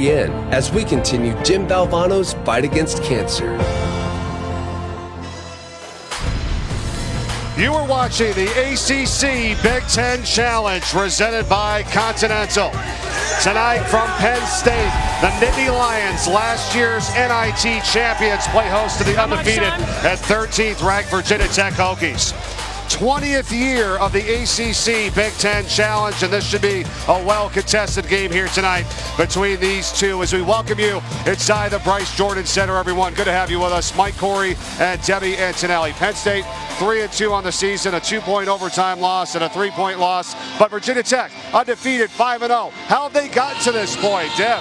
as we continue Jim Valvano's fight against cancer. You are watching the ACC Big Ten Challenge presented by Continental. Tonight from Penn State, the Nittany Lions, last year's NIT champions, play host to the undefeated and 13th ranked Virginia Tech Hokies. 20th year of the ACC Big Ten Challenge, and this should be a well-contested game here tonight between these two as we welcome you inside the Bryce Jordan Center, everyone. Good to have you with us. Mike Corey and Debbie Antonelli. Penn State 3-2 on the season, a 2-point overtime loss and a 3-point loss, but Virginia Tech undefeated 5-0. How have they gotten to this point, Deb?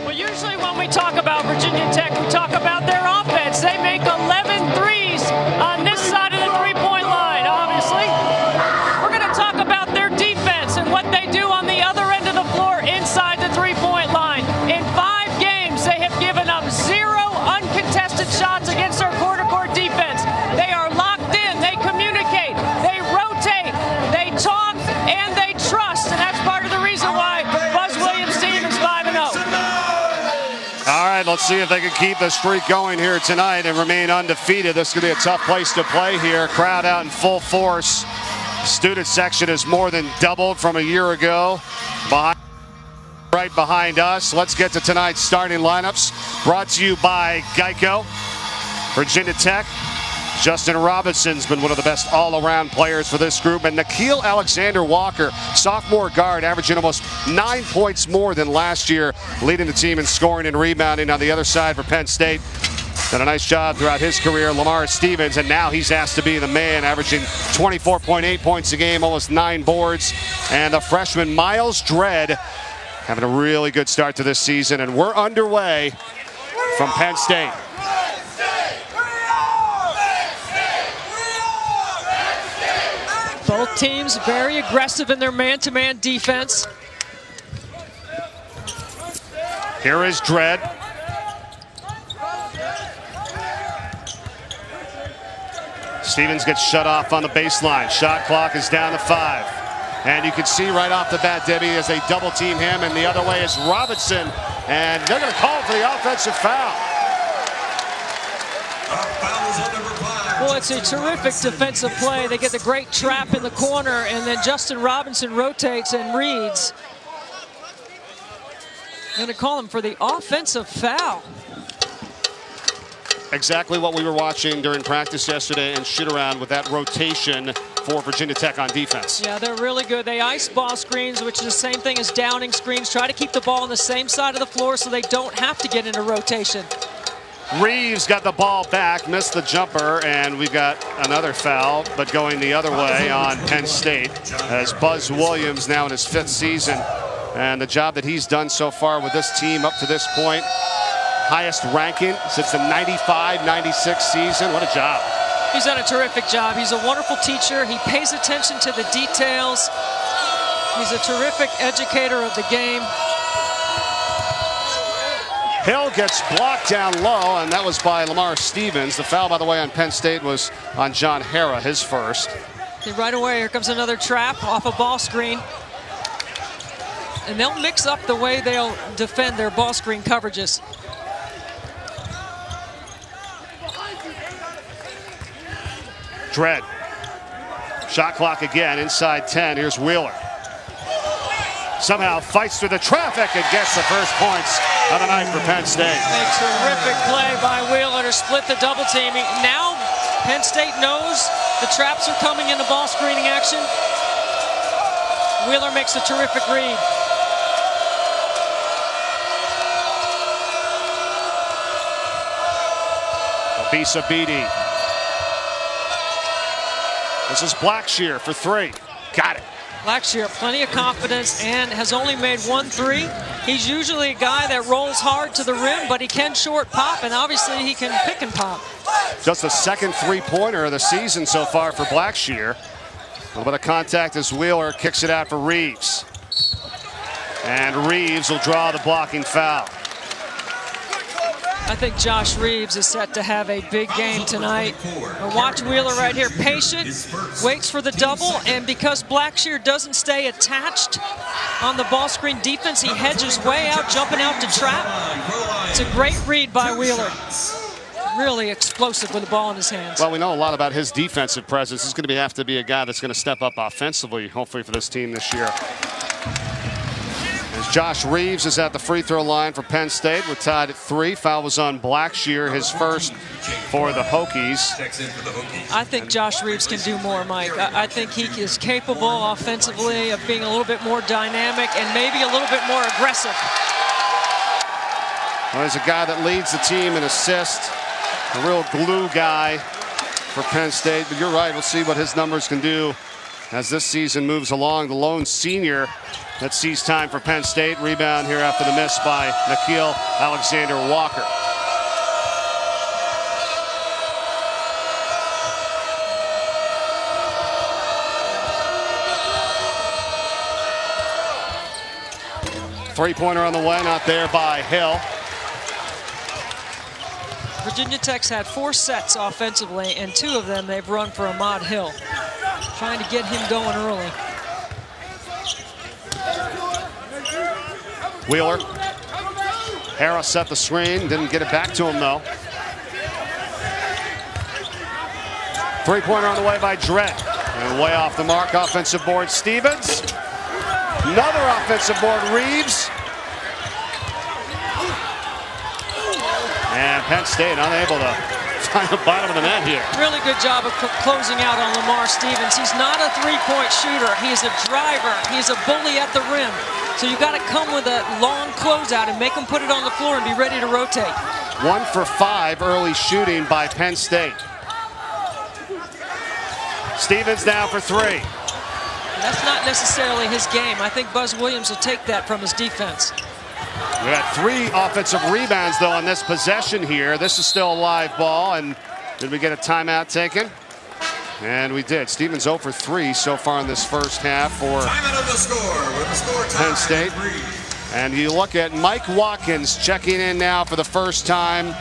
Usually when we talk about Virginia Tech, we talk about their offense. They make 11 threes on this side of the three-point line, obviously. We're going to talk about their defense and what they do on the other end of the floor inside the three-point line. In 5 games, they have given up 0 uncontested shots against their court-to-court defense. They are locked in. They communicate. They rotate. They talk, and they trust. And that's part of the reason why Buzz Williams' team is 5-0. All right, let's see if they can keep the streak going here tonight and remain undefeated. This could be a tough place to play here. Crowd out in full force. Student section is more than doubled from a year ago. Right behind us. Let's get to tonight's starting lineups. Brought to you by Geico. Virginia Tech. Justin Robinson's been one of the best all-around players for this group. And Nickeil Alexander-Walker, sophomore guard, averaging almost 9 points more than last year, leading the team in scoring and rebounding. On the other side for Penn State, done a nice job throughout his career, Lamar Stevens, and now he's asked to be the man, averaging 24.8 points a game, almost 9 boards. And the freshman Miles Dredd having a really good start to this season. And we're underway from Penn State. Both teams very aggressive in their man-to-man defense. Here is Dredd. Stevens gets shut off on the baseline. Shot clock is down to 5. And you can see right off the bat, Debbie, as they double team him, and the other way is Robinson. And they're going to call for the offensive foul. Well, it's a terrific defensive play. They get the great trap in the corner, and then Justin Robinson rotates and reads. Going to call him for the offensive foul. Exactly what we were watching during practice yesterday and shoot-around with that rotation for Virginia Tech on defense. Yeah, they're really good. They ice ball screens, which is the same thing as downing screens. Try to keep the ball on the same side of the floor so they don't have to get into rotation. Reeves got the ball back, missed the jumper, and we've got another foul, but going the other way on Penn State as Buzz Williams now in his 5th season. And the job that he's done so far with this team up to this point, highest ranking since the 95-96 season. What a job. He's done a terrific job. He's a wonderful teacher. He pays attention to the details. He's a terrific educator of the game. Hill gets blocked down low, and that was by Lamar Stevens. The foul, by the way, on Penn State was on John Hara, his first. And right away, here comes another trap off a ball screen. And they'll mix up the way they'll defend their ball screen coverages. Dredd. Shot clock again, inside 10. Here's Wheeler. Somehow fights through the traffic and gets the first points of the night for Penn State. A terrific play by Wheeler to split the double team. Now Penn State knows the traps are coming into ball screening action. Wheeler makes a terrific read. Bisa Bede. This is Blackshear for 3. Got it. Blackshear, plenty of confidence and has only made 1 3. He's usually a guy that rolls hard to the rim, but he can short pop, and obviously he can pick and pop. Just the second 3-pointer of the season so far for Blackshear. A little bit of contact as Wheeler kicks it out for Reeves. And Reeves will draw the blocking foul. I think Josh Reeves is set to have a big game tonight. Watch Wheeler right here, patient, waits for the double, and because Blackshear doesn't stay attached on the ball screen defense, he hedges way out, jumping out to trap. It's a great read by Wheeler. Really explosive with the ball in his hands. Well, we know a lot about his defensive presence. He's going to have to be a guy that's going to step up offensively, hopefully, for this team this year. As Josh Reeves is at the free throw line for Penn State. We're tied at 3. Foul was on Blackshear, his first for the Hokies. I think Josh Reeves can do more, Mike. I think he is capable offensively of being a little bit more dynamic and maybe a little bit more aggressive. Well, he's a guy that leads the team in assists. A real glue guy for Penn State. But you're right, we'll see what his numbers can do as this season moves along. The lone senior that sees time for Penn State. Rebound here after the miss by Nickeil Alexander-Walker. Three-pointer on the way, not there by Hill. Virginia Tech's had 4 sets offensively, and 2 of them they've run for Ahmad Hill, trying to get him going early. Wheeler. Harris set the screen, didn't get it back to him though. Three-pointer on the way by Dredd. And way off the mark, offensive board Stevens. Another offensive board, Reeves. And Penn State unable to find the bottom of the net here. Really good job of closing out on Lamar Stevens. He's not a three-point shooter. He's a driver. He's a bully at the rim. So you got to come with a long closeout and make him put it on the floor and be ready to rotate. 1 for 5 early shooting by Penn State. Stevens now for 3. That's not necessarily his game. I think Buzz Williams will take that from his defense. We got 3 offensive rebounds, though, on this possession here. This is still a live ball, and did we get a timeout taken? And we did. Stevens 0 for 3 so far in this first half for Penn State. And you look at Mike Watkins checking in now for the first time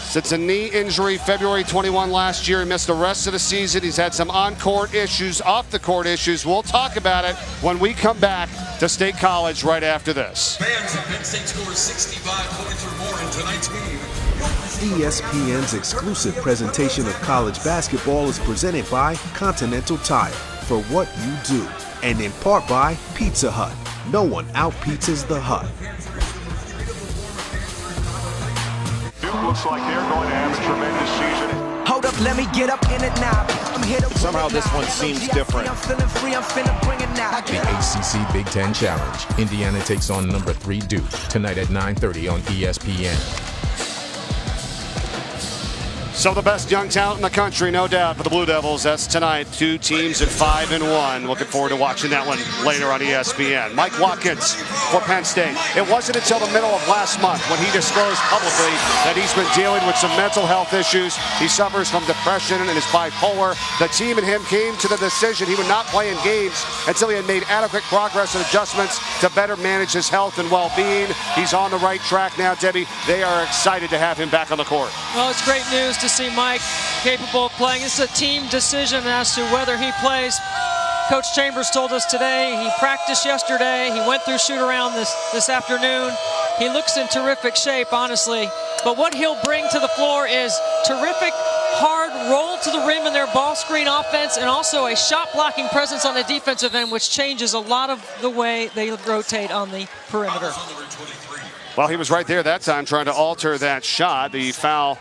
since a knee injury February 21 last year. He missed the rest of the season. He's had some on-court issues, off-the-court issues. We'll talk about it when we come back to State College right after this. Fans of Penn State scored 65 points or more in tonight's game. ESPN's exclusive presentation of college basketball is presented by Continental Tire, for what you do, and in part by Pizza Hut. No one out-pizzas the Hut. Looks like they're going to have a tremendous season. Hold up, let me get up in it now. I'm here to Somehow this one seems different. I'm feeling free, I'm finna bring it now. The ACC Big Ten Challenge. Indiana takes on number 3 Duke tonight at 9:30 on ESPN. Some of the best young talent in the country, no doubt, for the Blue Devils. That's tonight. 2 teams at 5-1. Looking forward to watching that one later on ESPN. Mike Watkins for Penn State. It wasn't until the middle of last month when he disclosed publicly that he's been dealing with some mental health issues. He suffers from depression and is bipolar. The team and him came to the decision he would not play in games until he had made adequate progress and adjustments to better manage his health and well-being. He's on the right track now, Debbie. They are excited to have him back on the court. Well, it's great news to see Mike capable of playing. This is a team decision as to whether he plays. Coach Chambers told us today he practiced yesterday. He went through shoot around this afternoon. He looks in terrific shape, honestly. But what he'll bring to the floor is terrific hard roll to the rim in their ball screen offense, and also a shot blocking presence on the defensive end, which changes a lot of the way they rotate on the perimeter. Well, he was right there that time trying to alter that shot. The foul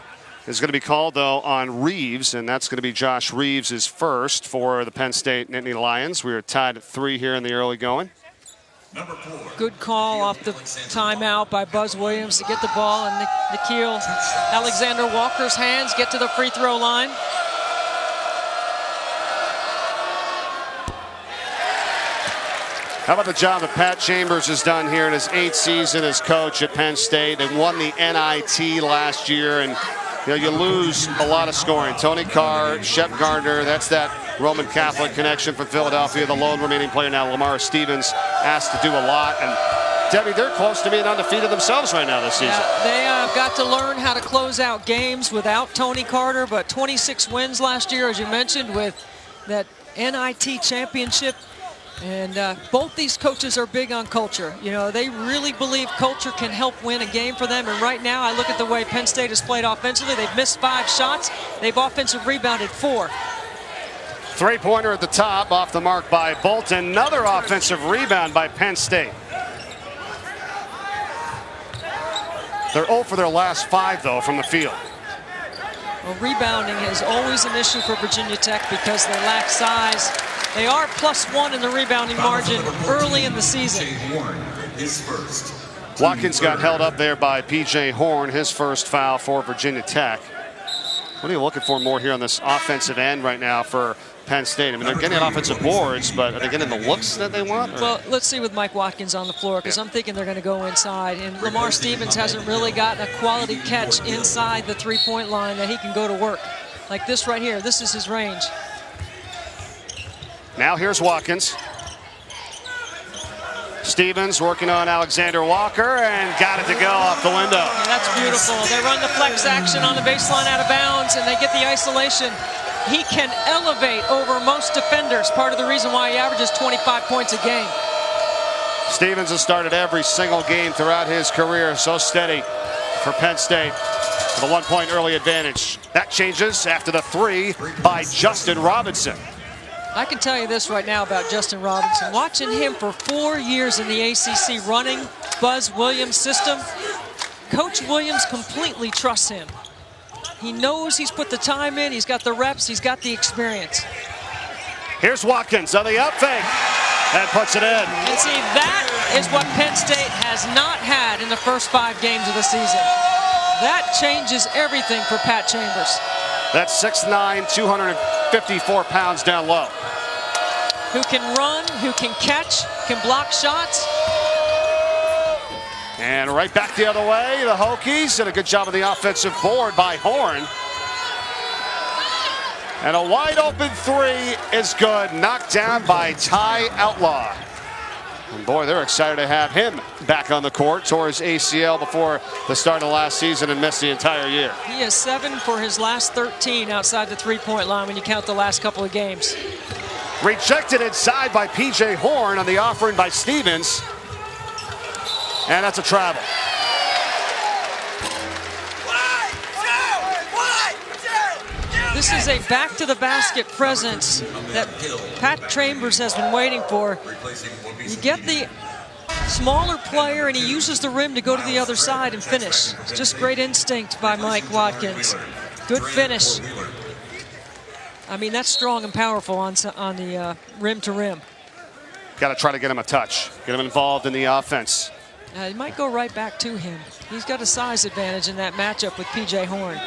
is going to be called, though, on Reeves, and that's going to be Josh Reeves' first for the Penn State Nittany Lions. We are tied at 3 here in the early going. Good call off the timeout by Buzz Williams to get the ball in Nickeil Alexander-Walker's hands, get to the free throw line. How about the job that Pat Chambers has done here in his 8th season as coach at Penn State? They won the NIT last year, and you lose a lot of scoring. Tony Carr, Shep Gardner, that's that Roman Catholic connection from Philadelphia. The lone remaining player now, Lamar Stevens, asked to do a lot. And Debbie, they're close to being undefeated themselves right now this season. Yeah, they got to learn how to close out games without Tony Carter, but 26 wins last year, as you mentioned, with that NIT championship. And both these coaches are big on culture. You know, they really believe culture can help win a game for them. And right now, I look at the way Penn State has played offensively. They've missed 5 shots. They've offensive rebounded 4. Three-pointer at the top, off the mark by Bolton. Another offensive rebound by Penn State. They're 0 for their last 5, though, from the field. Well, rebounding is always an issue for Virginia Tech because they lack size. They are +1 in the rebounding margin early in the season. Watkins got held up there by P.J. Horn, his first foul for Virginia Tech. What are you looking for more here on this offensive end right now for Penn State? I mean, they're getting offensive boards, but are they getting the looks that they want? Or? Well, let's see with Mike Watkins on the floor, because I'm thinking they're going to go inside. And Lamar Stevens hasn't really gotten a quality catch inside the three-point line that he can go to work. Like this right here, this is his range. Now here's Watkins. Stevens working on Alexander Walker and got it to go off the window. Yeah, that's beautiful. They run the flex action on the baseline out of bounds, and they get the isolation. He can elevate over most defenders, part of the reason why he averages 25 points a game. Stevens has started every single game throughout his career, so steady for Penn State with a 1-point early advantage. That changes after the 3 by Justin Robinson. I can tell you this right now about Justin Robinson. Watching him for 4 years in the ACC running Buzz Williams' system, Coach Williams completely trusts him. He knows he's put the time in, he's got the reps, he's got the experience. Here's Watkins on the up fake and puts it in. And see, that is what Penn State has not had in the first 5 games of the season. That changes everything for Pat Chambers. That's 6'9", 254 pounds down low. Who can run, who can catch, can block shots. And right back the other way, the Hokies did a good job of the offensive board by Horn. And a wide open 3 is good, knocked down by Ty Outlaw. And boy, they're excited to have him back on the court. Tore his ACL before the start of last season and missed the entire year. He has 7 for his last 13 outside the three-point line when you count the last couple of games. Rejected inside by P.J. Horn on the offering by Stevens. And that's a travel. This is a back-to-the-basket presence that Pat Chambers has been waiting for. You get the smaller player, and he uses the rim to go to the other side and finish. It's just great instinct by Mike Watkins. Good finish. I mean, that's strong and powerful on the rim-to-rim. Got to try to get him a touch, get him involved in the offense. It might go right back to him. He's got a size advantage in that matchup with P.J. Horn.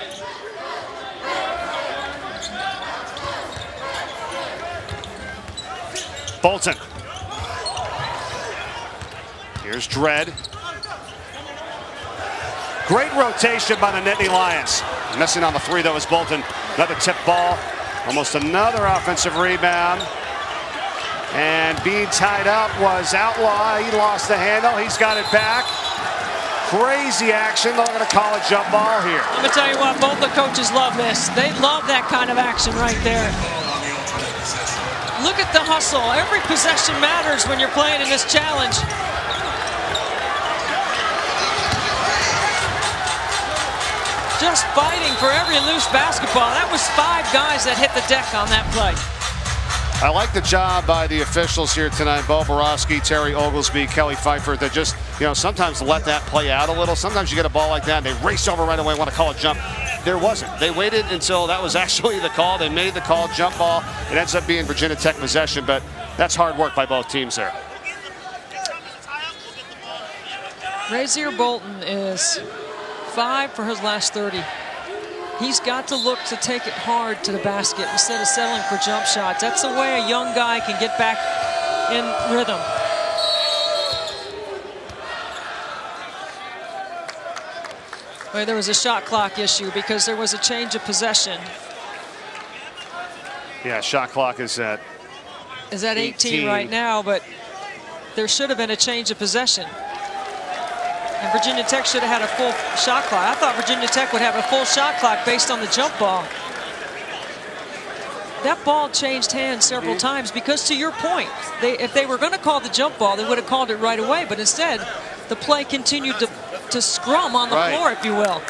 Bolton. Here's Dredd. Great rotation by the Nittany Lions. Missing on the 3, though, is Bolton. Another tip ball. Almost another offensive rebound. And being tied up was Outlaw. He lost the handle. He's got it back. Crazy action. They're going to call a jump ball here. I'm going to tell you what, both the coaches love this. They love that kind of action right there. Look at the hustle. Every possession matters when you're playing in this challenge. Just fighting for every loose basketball. That was 5 guys that hit the deck on that play. I like the job by the officials here tonight. Bo Borowski, Terry Oglesby, Kelly Pfeiffer, that just, sometimes let that play out a little. Sometimes you get a ball like that and they race over right away, want to call a jump. There wasn't. They waited until that was actually the call. They made the call, jump ball. It ends up being Virginia Tech possession, but that's hard work by both teams there. Rasir Bolton is 5 for his last 30. He's got to look to take it hard to the basket instead of settling for jump shots. That's the way a young guy can get back in rhythm. Well, there was a shot clock issue because there was a change of possession. Yeah, shot clock is at 18 right now, but there should have been a change of possession. And Virginia Tech should have had a full shot clock. I thought Virginia Tech would have a full shot clock based on the jump ball. That ball changed hands several times because, to your point, if they were going to call the jump ball, they would have called it right away. But instead, the play continued to scrum on the floor, if you will.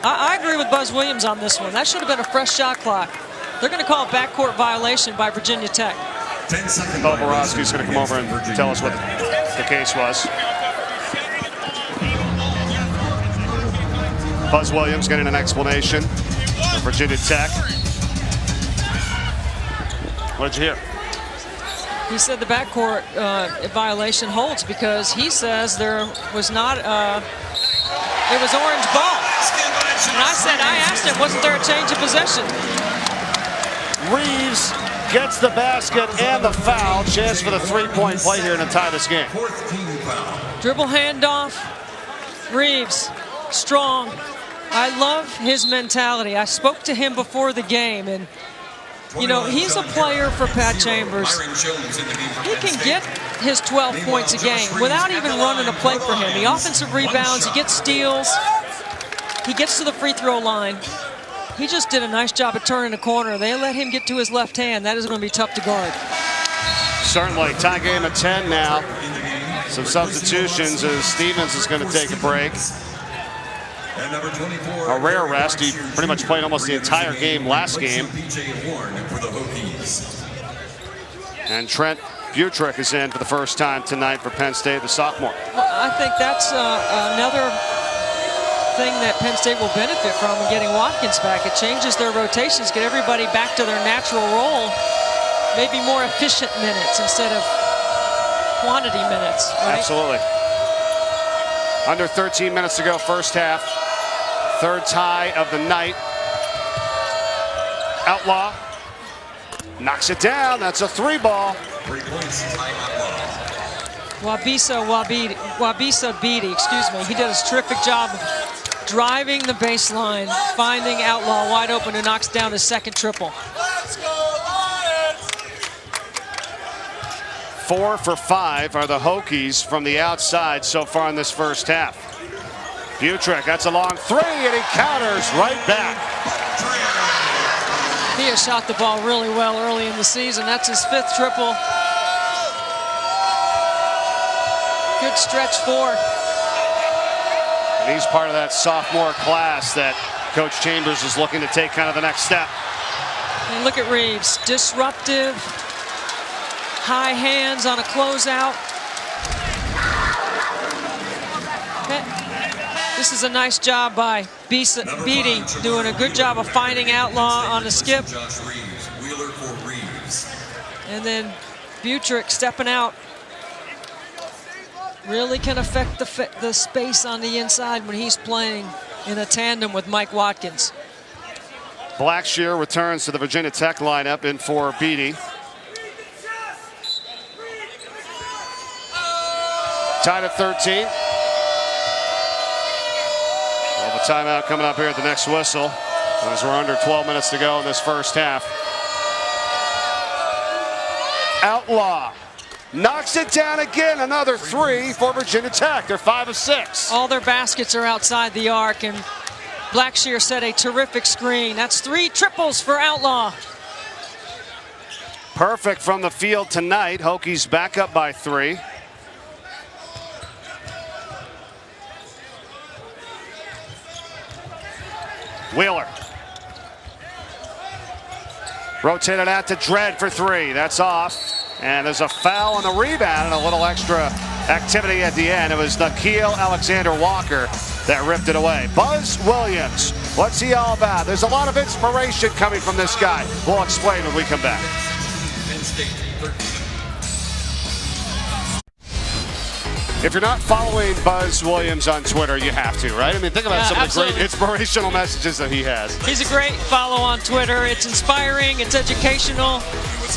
I agree with Buzz Williams on this one. That should have been a fresh shot clock. They're going to call a backcourt violation by Virginia Tech. Bo Borowski's going to come over and tell us what the case was. Buzz Williams getting an explanation from Virginia Tech. What did you hear? He said the backcourt violation holds because he says there was not it was orange ball. And I asked him, wasn't there a change of possession? Reeves gets the basket and the foul. Chance for the three-point play here to tie this game. Dribble handoff. Reeves, strong. I love his mentality. I spoke to him before the game, and you know, he's a player for Pat Chambers. He can get his 12 points a game without even running a play for him. The offensive rebounds, he gets steals, he gets to the free throw line. He just did a nice job of turning the corner. They let him get to his left hand. That is going to be tough to guard. Certainly. Tie game at 10 now. Some substitutions as Stevens is going to take a break. A rare rest. He pretty much played almost the entire game last game. And Trent Butrick is in for the first time tonight for Penn State, the sophomore. Well, I think that's another thing that Penn State will benefit from in getting Watkins back. It changes their rotations, get everybody back to their natural role, maybe more efficient minutes instead of quantity minutes, right? Absolutely. Under 13 minutes to go, first half. Third tie of the night. Outlaw knocks it down. That's a three ball. 3 points, Ty Outlaw. Wabisa Beatty, excuse me. He did a terrific job of driving the baseline, finding Outlaw wide open, who knocks down his second triple. 4 for 5 are the Hokies from the outside so far in this first half. Butrick, that's a long three, and he counters right back. He has shot the ball really well early in the season. That's his 5th triple. Good stretch 4. And he's part of that sophomore class that Coach Chambers is looking to take kind of the next step. And look at Reeves, disruptive, high hands on a closeout. This is a nice job by Beatty, doing a good job of finding Outlaw on the skip. And then Butrick stepping out. Really can affect the space on the inside when he's playing in a tandem with Mike Watkins. Blackshear returns to the Virginia Tech lineup in for Beatty. Tied at 13. Well, the timeout coming up here at the next whistle as we're under 12 minutes to go in this first half. Outlaw knocks it down again. Another 3 for Virginia Tech. They're 5 of 6. All their baskets are outside the arc, and Blackshear set a terrific screen. That's 3 triples for Outlaw. Perfect from the field tonight. Hokies back up by 3. Wheeler. Rotated out to Dredd for 3. That's off. And there's a foul on the rebound and a little extra activity at the end. It was Nickeil Alexander-Walker that ripped it away. Buzz Williams, what's he all about? There's a lot of inspiration coming from this guy. We'll explain when we come back. If you're not following Buzz Williams on Twitter, you have to, right? I mean, think about some of the great inspirational messages that he has. He's a great follow on Twitter. It's inspiring, it's educational.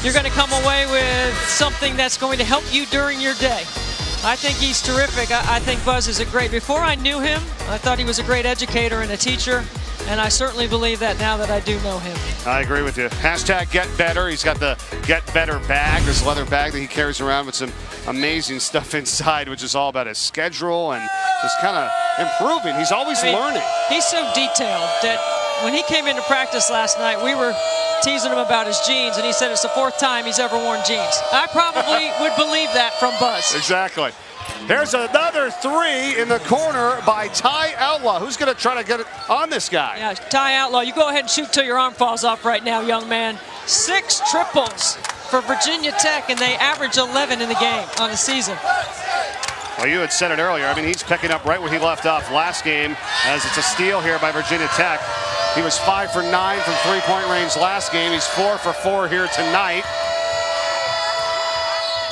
You're going to come away with something that's going to help you during your day. I think he's terrific. I think Buzz is a great, before I knew him, I thought he was a great educator and a teacher. And I certainly believe that now that I do know him. I agree with you. Hashtag get better. He's got the get better bag, this leather bag that he carries around with some amazing stuff inside, which is all about his schedule and just kind of improving. He's always learning. He's so detailed that when he came into practice last night, we were teasing him about his jeans, and he said it's the 4th time he's ever worn jeans. I probably would believe that from Buzz. Exactly. There's another 3 in the corner by Ty Outlaw. Who's going to try to get it on this guy? Yeah, Ty Outlaw, you go ahead and shoot till your arm falls off right now, young man. 6 triples for Virginia Tech, and they average 11 in the game on the season. Well, you had said it earlier. I mean, he's picking up right where he left off last game, as it's a steal here by Virginia Tech. He was 5 for 9 from three-point range last game. He's 4 for 4 here tonight.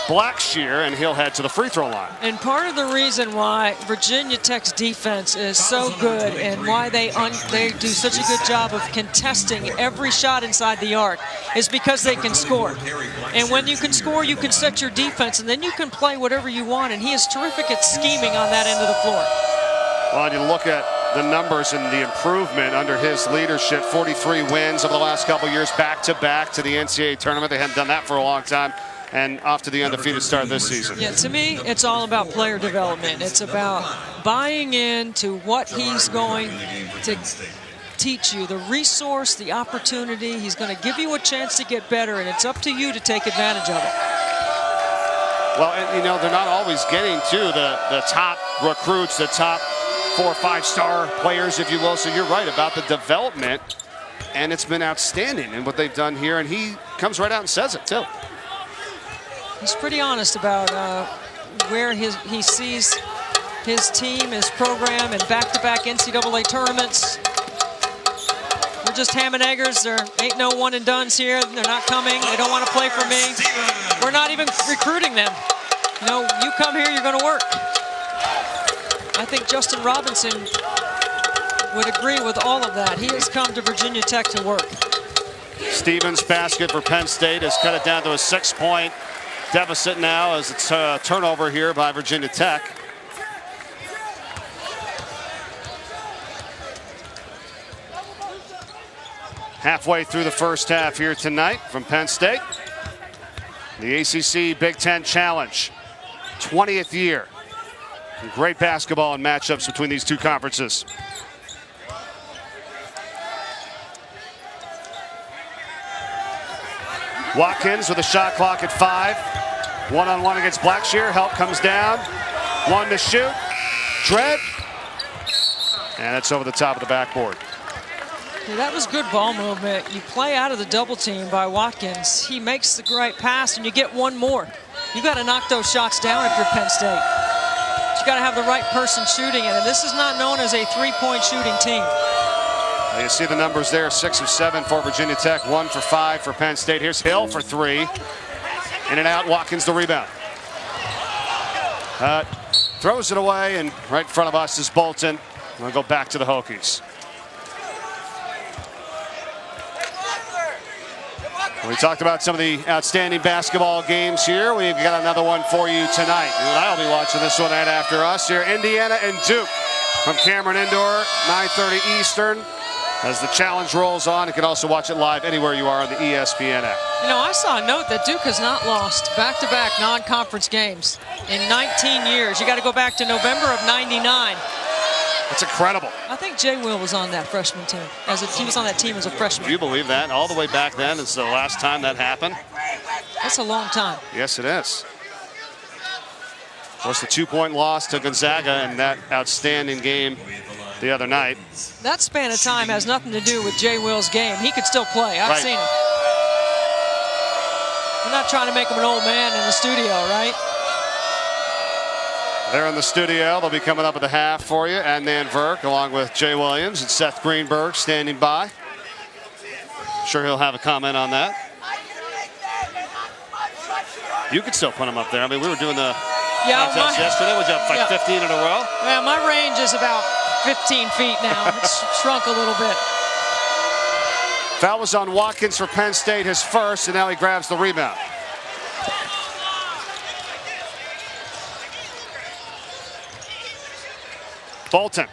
Blackshear, and he'll head to the free throw line. And part of the reason why Virginia Tech's defense is so good and why they do such a good job of contesting every shot inside the arc is because they can score. And when you can score, you can set your defense, and then you can play whatever you want. And he is terrific at scheming on that end of the floor. Well, you look at the numbers and the improvement under his leadership. 43 wins over the last couple years, back-to-back to the NCAA tournament. They hadn't done that for a long time. And off to the undefeated start this season. Yeah, to me, it's all about player development. It's about buying into what he's going to teach you, the resource, the opportunity. He's going to give you a chance to get better, and it's up to you to take advantage of it. Well, and, you know, they're not always getting to the top recruits, the top 4 or 5-star players, if you will. So you're right about the development, and it's been outstanding in what they've done here, and he comes right out and says it, too. He's pretty honest about where he sees his team, his program, and back-to-back NCAA tournaments. We're just ham and eggers. There ain't no one-and-dones here. They're not coming. They don't want to play for me. We're not even recruiting them. You know, you come here, you're going to work. I think Justin Robinson would agree with all of that. He has come to Virginia Tech to work. Stevens' basket for Penn State has cut it down to a 6-point deficit now as it's a turnover here by Virginia Tech. Halfway through the first half here tonight from Penn State. The ACC Big Ten Challenge, 20th year. Great basketball and matchups between these two conferences. Watkins with a shot clock at 5. One-on-one against Blackshear. Help comes down. 1 to shoot. Dredd. And it's over the top of the backboard. Yeah, that was good ball movement. You play out of the double team by Watkins. He makes the right pass, and you get one more. You got to knock those shots down if you're Penn State. But you got to have the right person shooting it, and this is not known as a three-point shooting team. You see the numbers there, 6 of 7 for Virginia Tech, 1 for 5 for Penn State. Here's Hill for 3. In and out, Watkins the rebound. Throws it away, and right in front of us is Bolton. We'll go back to the Hokies. We talked about some of the outstanding basketball games here. We've got another one for you tonight. And I'll be watching this one right after us here. Indiana and Duke from Cameron Indoor, 9:30 Eastern. As the challenge rolls on, you can also watch it live anywhere you are on the ESPN app. You know, I saw a note that Duke has not lost back-to-back non-conference games in 19 years. You got to go back to November of '99. That's incredible. I think Jay Will was on that freshman team. He was on that team as a freshman. Do you believe that? All the way back then is the last time that happened? That's a long time. Yes, it is. Of course, the 2-point loss to Gonzaga in that outstanding game the other night. That span of time has nothing to do with Jay Will's game. He could still play. I've seen him. We're not trying to make him an old man in the studio, right? They're in the studio. They'll be coming up at the half for you. Adnan Virk along with Jay Williams and Seth Greenberg standing by. I'm sure he'll have a comment on that. You could still put him up there. I mean, we were doing the contest yesterday. Was up like 15 in a row? Yeah, my range is about 15 feet now. It's shrunk a little bit. Foul was on Watkins for Penn State, his first, and now he grabs the rebound. Bolton.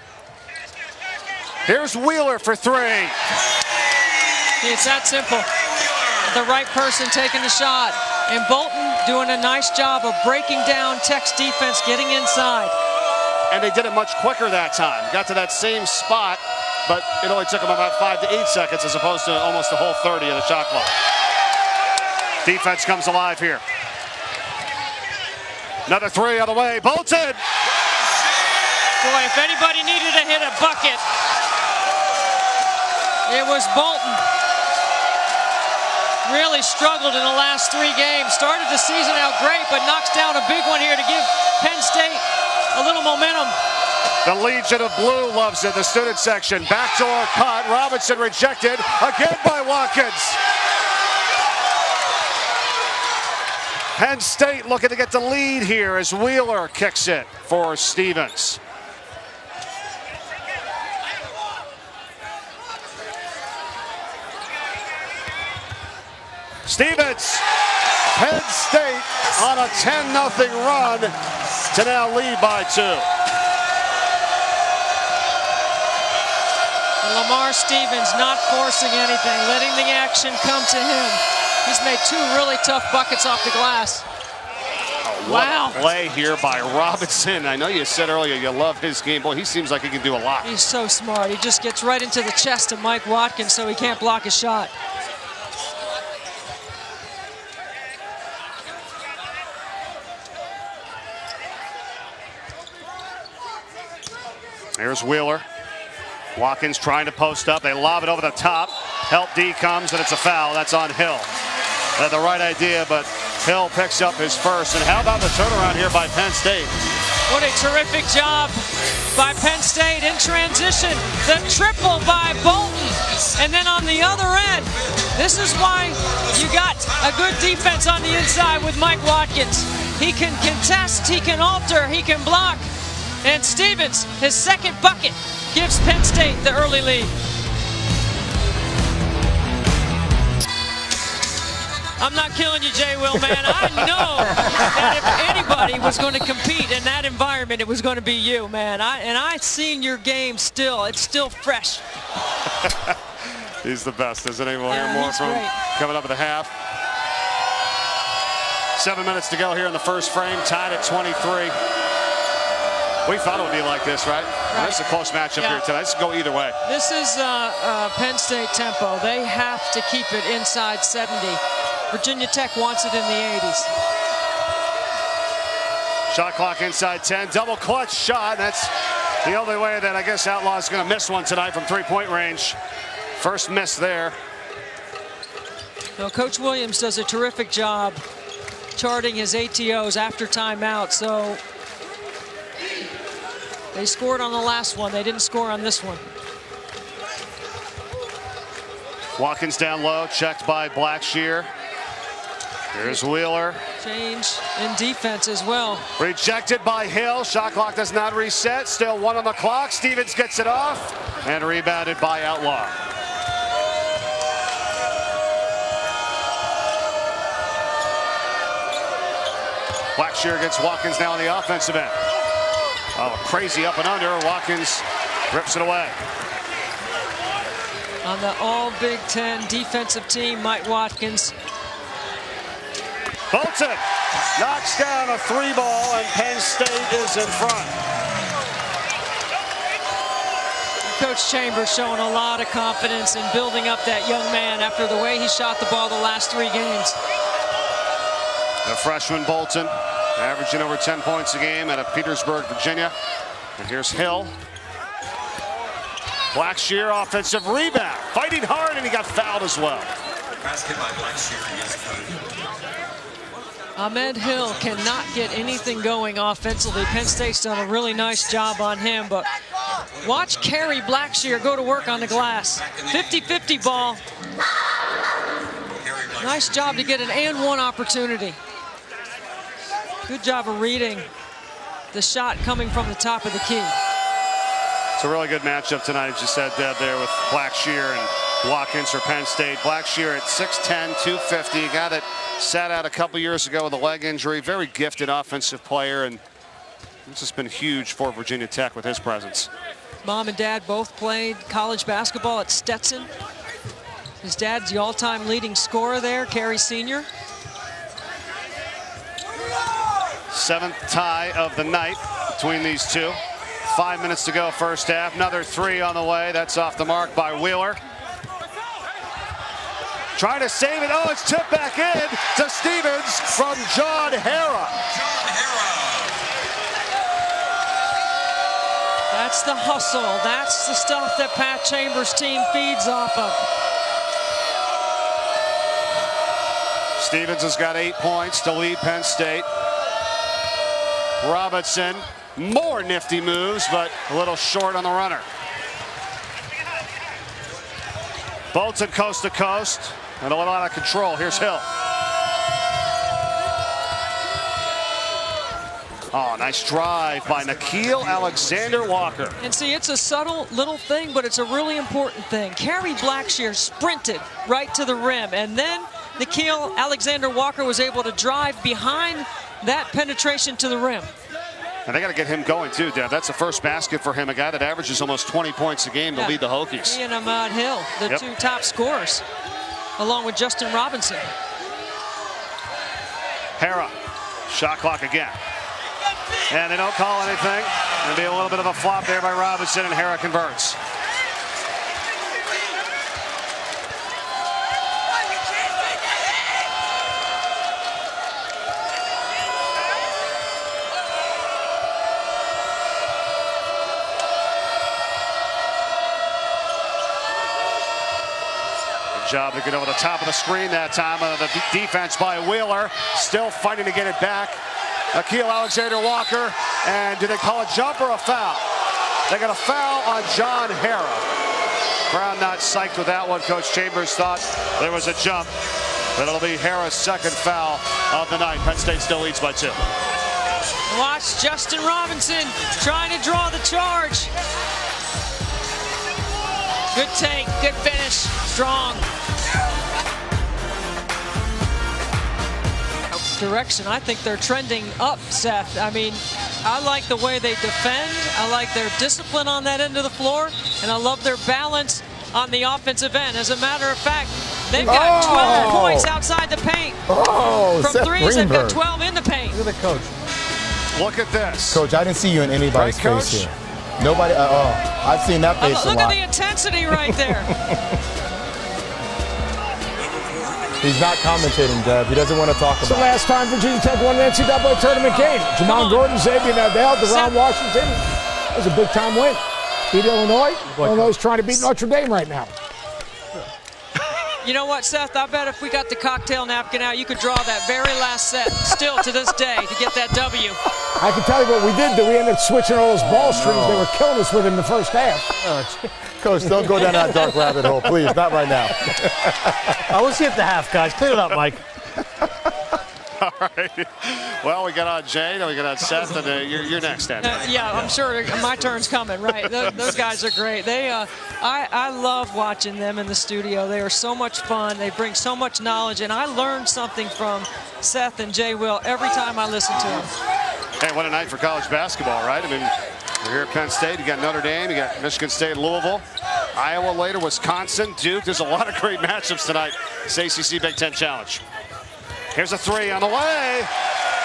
Here's Wheeler for three. It's that simple. The right person taking the shot. And Bolton doing a nice job of breaking down Tech's defense, getting inside. And they did it much quicker that time. Got to that same spot, but it only took them about 5 to 8 seconds as opposed to almost the whole 30 of the shot clock. Defense comes alive here. Another three on the way. Bolton! Boy, if anybody needed to hit a bucket, it was Bolton. Really struggled in the last 3 games. Started the season out great, but knocks down a big one here to give Penn State a little momentum. The Legion of Blue loves it. The student section. Backdoor cut. Robinson rejected again by Watkins. Penn State looking to get the lead here as Wheeler kicks it for Stevens. Stevens, Penn State on a 10-0 run to now lead by 2. Lamar Stevens not forcing anything, letting the action come to him. He's made 2 really tough buckets off the glass. Wow. Play here by Robinson. I know you said earlier you love his game. Boy, he seems like he can do a lot. He's so smart. He just gets right into the chest of Mike Watkins so he can't block his shot. Here's Wheeler. Watkins trying to post up. They lob it over the top. Help D comes, and it's a foul. That's on Hill. They had the right idea, but Hill picks up his first. And how about the turnaround here by Penn State? What a terrific job by Penn State in transition. The triple by Bolton. And then on the other end, this is why you got a good defense on the inside with Mike Watkins. He can contest, he can alter, he can block. And Stevens, his second bucket, gives Penn State the early lead. I'm not killing you, Jay Will, man. I know that if anybody was going to compete in that environment, it was going to be you, man. I've seen your game still. It's still fresh. He's the best, isn't he? We'll Yeah, hear more he's from him great. coming up at the half. 7 minutes to go here in the first frame, tied at 23. We thought it would be like this, right? Well, this is a close matchup here tonight. This could go either way. This is Penn State tempo. They have to keep it inside 70. Virginia Tech wants it in the 80s. Shot clock inside 10. Double clutch shot. That's the only way that I guess Outlaw is going to miss one tonight from 3-point range. First miss there. Now, Coach Williams does a terrific job charting his ATOs after timeout. So they scored on the last one. They didn't score on this one. Watkins down low, checked by Blackshear. Here's Wheeler. Change in defense as well. Rejected by Hill. Shot clock does not reset. Still 1 on the clock. Stevens gets it off and rebounded by Outlaw. Blackshear gets Watkins now on the offensive end. Oh, crazy up and under. Watkins rips it away. On the all Big Ten defensive team, Mike Watkins. Bolton knocks down a 3-ball, and Penn State is in front. Coach Chambers showing a lot of confidence in building up that young man after the way he shot the ball the last 3 games. The freshman Bolton averaging over 10 points a game out of Petersburg, Virginia. And here's Hill. Blackshear offensive rebound. Fighting hard, and he got fouled as well. Basket by Blackshear against Ahmed Hill cannot get anything going offensively. Penn State's done a really nice job on him, but watch Kerry Blackshear go to work on the glass. 50-50 ball. Nice job to get an and-one opportunity. Good job of reading the shot coming from the top of the key. It's a really good matchup tonight, as you said, Deb, there with Blackshear and Watkins for Penn State. Blackshear at 6'10", 250, a guy that sat out a couple years ago with a leg injury. Very gifted offensive player, and this has been huge for Virginia Tech with his presence. Mom and Dad both played college basketball at Stetson. His dad's the all-time leading scorer there, Carey Sr. 7th tie of the night between these two. 5 minutes to go first half. Another three on the way. That's off the mark by Wheeler. Trying to save it. Oh, it's tipped back in to Stevens from John Harrah. That's the hustle. That's the stuff that Pat Chambers' team feeds off of. Stevens has got 8 points to lead Penn State. Robinson, more nifty moves, but a little short on the runner. Bolton coast to coast and a little out of control. Here's Hill. Oh, nice drive by Nickeil Alexander-Walker. And see, it's a subtle little thing, but it's a really important thing. Kerry Blackshear sprinted right to the rim, and then Nickeil Alexander-Walker was able to drive behind that penetration to the rim. And they got to get him going too, Dev. That's the first basket for him, a guy that averages almost 20 points a game to lead the Hokies. He and Ahmad Hill, the two top scorers, along with Justin Robinson. Harrah, shot clock again. And they don't call anything. There'll be a little bit of a flop there by Robinson, and Harrah converts. Job to get over the top of the screen that time. The defense by Wheeler, still fighting to get it back. Nickeil Alexander-Walker, and do they call a jump or a foul? They got a foul on John Harrah. Brown not psyched with that one. Coach Chambers thought there was a jump, but it'll be Harrah's second foul of the night. Penn State still leads by 2. Watch Justin Robinson trying to draw the charge. Good take, good finish, strong. Direction, I think they're trending up, Seth. I mean, I like the way they defend. I like their discipline on that end of the floor, and I love their balance on the offensive end. As a matter of fact, they've got 12 points outside the paint. From Seth threes, they've got Greenberg. 12 in the paint. Look at the coach. Look at this. Coach, I didn't see you in anybody's Right, Coach? face here. Nobody, I've seen that face a Look lot. at the intensity right there. He's not commentating, Deb. He doesn't want to talk It's the about it. last time Virginia Tech won an NCAA tournament game. Jamon Gordon, Xavier Nadell, Deron Washington. That was a big-time win. Beat Illinois. Illinois is trying to beat Notre Dame right now. You know what, Seth? I bet if we got the cocktail napkin out, you could draw that very last set still to this day to get that W. I can tell you what we did. We ended up switching all those ball strings. They were killing us with in the first half. Coach, don't go down that dark rabbit hole, please. Not right now. We'll see at the half, guys. Clear it up, Mike. All right. Well, we got on Jay, then we got on Seth, and you're next, Andy. Yeah, I'm sure my turn's coming, right? Those guys are great. I love watching them in the studio. They are so much fun. They bring so much knowledge, and I learn something from Seth and Jay Will every time I listen to them. Hey, what a night for college basketball, right? I mean, we're here at Penn State. You got Notre Dame, you got Michigan State, Louisville, Iowa later, Wisconsin, Duke. There's a lot of great matchups tonight. This ACC Big Ten Challenge. Here's a three on the way.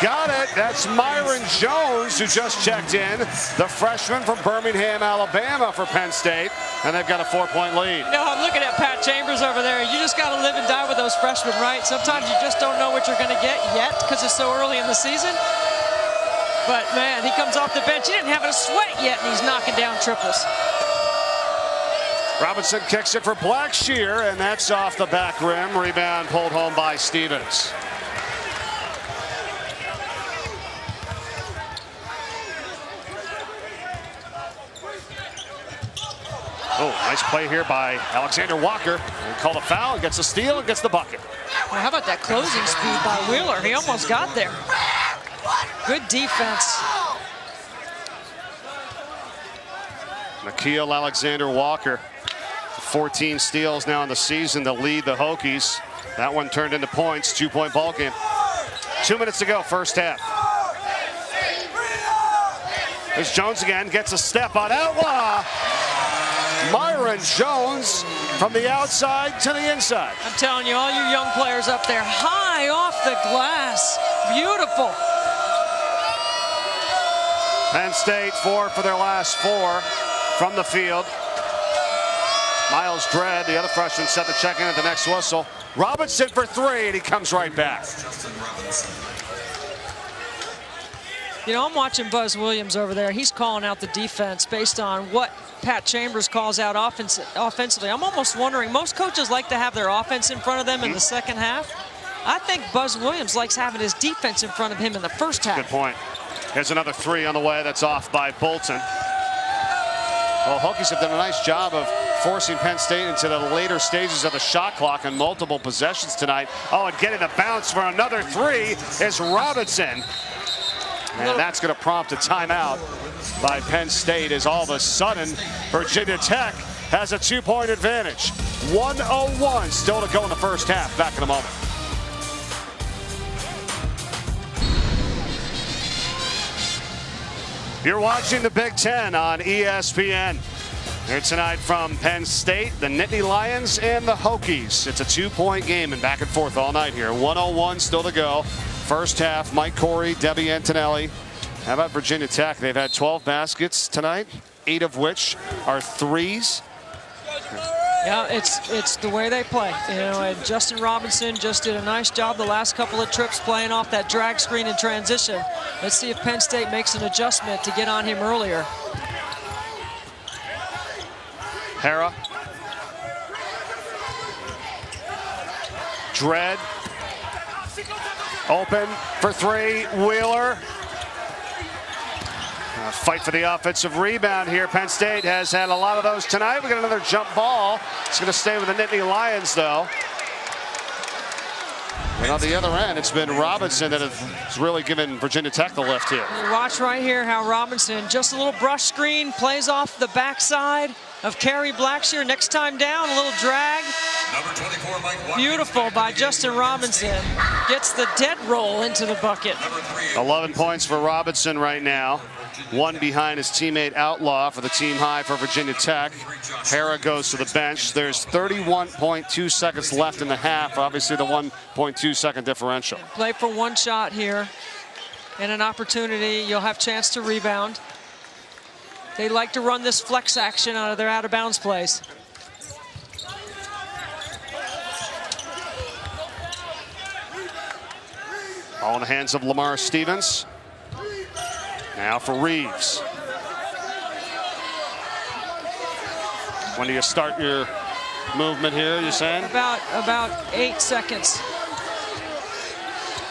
Got it. That's Myron Jones, who just checked in. The freshman from Birmingham, Alabama for Penn State. And they've got a 4-point lead. You know, I'm looking at Pat Chambers over there. You just got to live and die with those freshmen, right? Sometimes you just don't know what you're going to get yet because it's so early in the season. But, man, he comes off the bench. He didn't have a sweat yet, and he's knocking down triples. Robinson kicks it for Blackshear, and that's off the back rim. Rebound pulled home by Stevens. Oh, nice play here by Alexander Walker. He called a foul, gets a steal, and gets the bucket. Well, how about that closing speed by Wheeler? He almost got there. Good defense. Nickeil Alexander-Walker, 14 steals now in the season to lead the Hokies. That one turned into points, 2-point ball game. 2 minutes to go, first half. There's Jones again, gets a step on Outlaw. Myron Jones from the outside to the inside. I'm telling you, all you young players up there, high off the glass. Beautiful. Penn State 4 for their last 4 from the field. Miles Dredd, the other freshman, set to check in at the next whistle. Robinson for 3, and he comes right back. You know, I'm watching Buzz Williams over there. He's calling out the defense based on what Pat Chambers calls out offensively. I'm almost wondering, most coaches like to have their offense in front of them in the second half. I think Buzz Williams likes having his defense in front of him in the first half. Good point. Here's another 3 on the way. That's off by Bolton. Well, Hokies have done a nice job of forcing Penn State into the later stages of the shot clock and multiple possessions tonight. Oh, and getting the bounce for another 3 is Robinson. And that's going to prompt a timeout by Penn State as all of a sudden Virginia Tech has a 2-point advantage. 1:01 still to go in the first half. Back in a moment. You're watching the Big Ten on ESPN. Here tonight from Penn State, the Nittany Lions and the Hokies. It's a 2-point game and back and forth all night here. 1:01 still to go. First half, Mike Corey, Debbie Antonelli. How about Virginia Tech? They've had 12 baskets tonight, 8 of which are 3s. Yeah, it's the way they play. You know, and Justin Robinson just did a nice job the last couple of trips playing off that drag screen in transition. Let's see if Penn State makes an adjustment to get on him earlier. Hara. Dredd. Open for 3. Wheeler. Fight for the offensive rebound here. Penn State has had a lot of those tonight. We got another jump ball. It's going to stay with the Nittany Lions, though. And on the other end, it's been Robinson that has really given Virginia Tech the lift here. You watch right here how Robinson, just a little brush screen, plays off the backside of Kerry Blackshear. Next time down, a little drag. Number 24, Mike Beautiful by Justin Robinson. Gets the dead roll into the bucket. 11 points for Robinson right now. 1 behind his teammate Outlaw for the team high for Virginia Tech. Hara goes to the bench. There's 31.2 seconds left in the half. Obviously the 1.2 second differential. Play for 1 shot here and an opportunity. You'll have chance to rebound. They like to run this flex action out of their out of bounds plays. All in the hands of Lamar Stevens. Now for Reeves. When do you start your movement here, you're saying? About 8 seconds.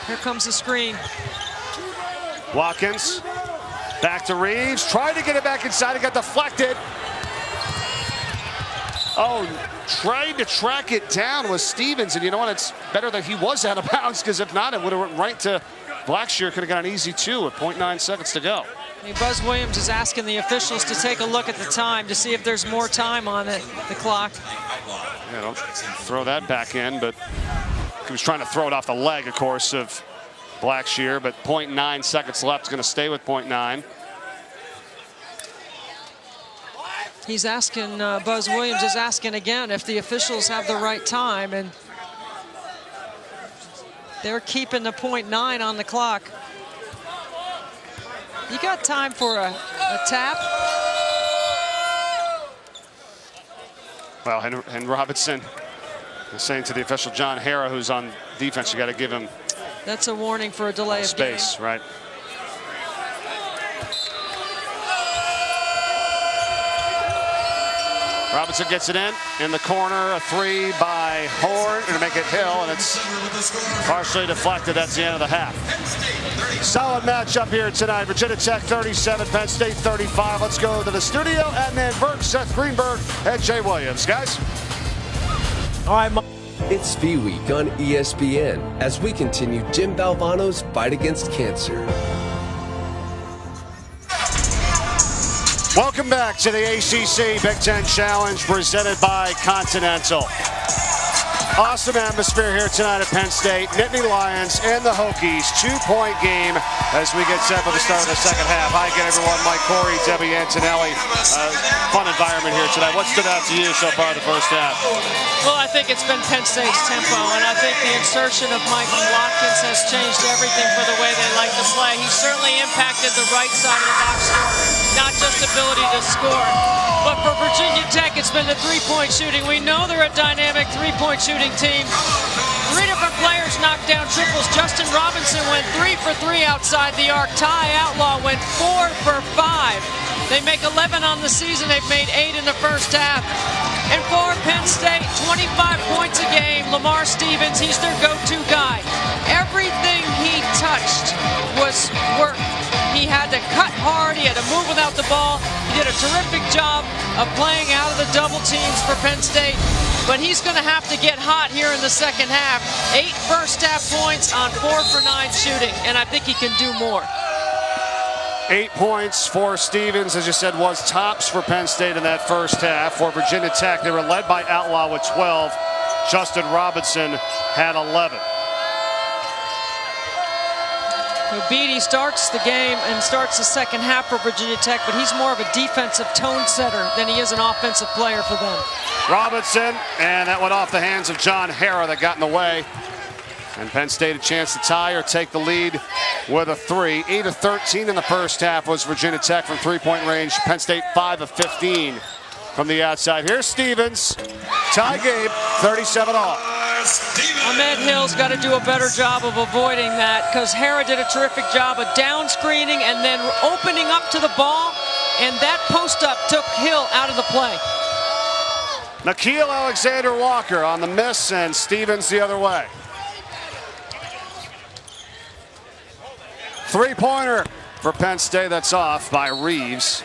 Here comes the screen. Watkins. Back to Reeves. Tried to get it back inside. It got deflected. Oh, tried to track it down with Stevens. And you know what? It's better that he was out of bounds, because if not, it would have went right to Blackshear. Could have got an easy 2 with 0.9 seconds to go. I mean, Buzz Williams is asking the officials to take a look at the time to see if there's more time on the clock. Yeah, don't throw that back in, but he was trying to throw it off the leg, of course, of Blackshear, but 0.9 seconds left. Is going to stay with 0.9. He's asking, Buzz Williams is asking again if the officials have the right time, and they're keeping the 0.9 on the clock. You got time for a tap? Well, and Robinson is saying to the official, John Hara, who's on defense, you got to give him That's a warning for a delay of space, game. right? Robinson gets it in the corner, a 3 by Horn to make it Hill, and it's partially deflected. That's the end of the half. Solid matchup here tonight. Virginia Tech 37, Penn State 35. Let's go to the studio. Adnan Burke, Seth Greenberg, and Jay Williams. Guys? All right, It's Fee Week on ESPN as we continue Jim Valvano's fight against cancer. Welcome back to the ACC Big Ten Challenge presented by Continental. Awesome atmosphere here tonight at Penn State. Nittany Lions and the Hokies, 2-point game as we get set for the start of the second half. Hi again, everyone. Mike Corey, Debbie Antonelli. Fun environment here tonight. What stood out to you so far in the first half? Well, I think it's been Penn State's tempo, and I think the insertion of Michael Watkins has changed everything for the way they like to play. He certainly impacted the right side of the box score, not just ability to score. But for Virginia Tech, it's been the three-point shooting. We know they're a dynamic three-point shooting team. 3 different players knocked down triples. Justin Robinson went 3 for 3 outside the arc. Ty Outlaw went 4 for 5. They make 11 on the season. They've made 8 in the first half. And for Penn State, 25 points a game. Lamar Stevens, he's their go-to guy. Everything he touched was work. He had to cut hard. He had to move without the ball. He did a terrific job of playing out of the double teams for Penn State. But he's going to have to get hot here in the second half. 8 first half points on 4 for 9 shooting, and I think he can do more. 8 points for Stevens, as you said, was tops for Penn State in that first half. For Virginia Tech, they were led by Outlaw with 12. Justin Robinson had 11. Beatty starts the game and starts the second half for Virginia Tech, but he's more of a defensive tone setter than he is an offensive player for them. Robinson, and that went off the hands of John Harrah that got in the way. And Penn State a chance to tie or take the lead with a 3. 8 of 13 in the first half was Virginia Tech from three-point range. Penn State 5 of 15 from the outside. Here's Stevens. Tie game, 37 all. Ahmed Hill's got to do a better job of avoiding that, because Harrah did a terrific job of down screening and then opening up to the ball, and that post-up took Hill out of the play. Nickeil Alexander-Walker on the miss, and Stevens the other way. Three-pointer for Penn State. That's off by Reeves.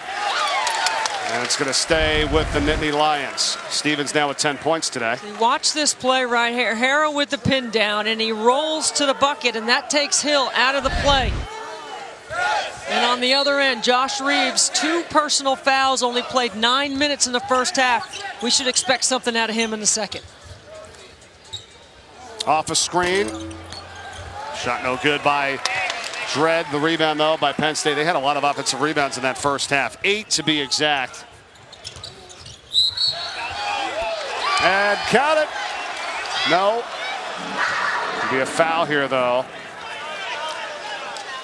And it's going to stay with the Nittany Lions. Stevens now with 10 points today. Watch this play right here. Harrah with the pin down, and he rolls to the bucket, and that takes Hill out of the play. And on the other end, Josh Reeves, 2 personal fouls, only played 9 minutes in the first half. We should expect something out of him in the second. Off a screen. Shot no good by Dredd. The rebound, though, by Penn State. They had a lot of offensive rebounds in that first half. 8 to be exact. And count it. No. Could be a foul here, though.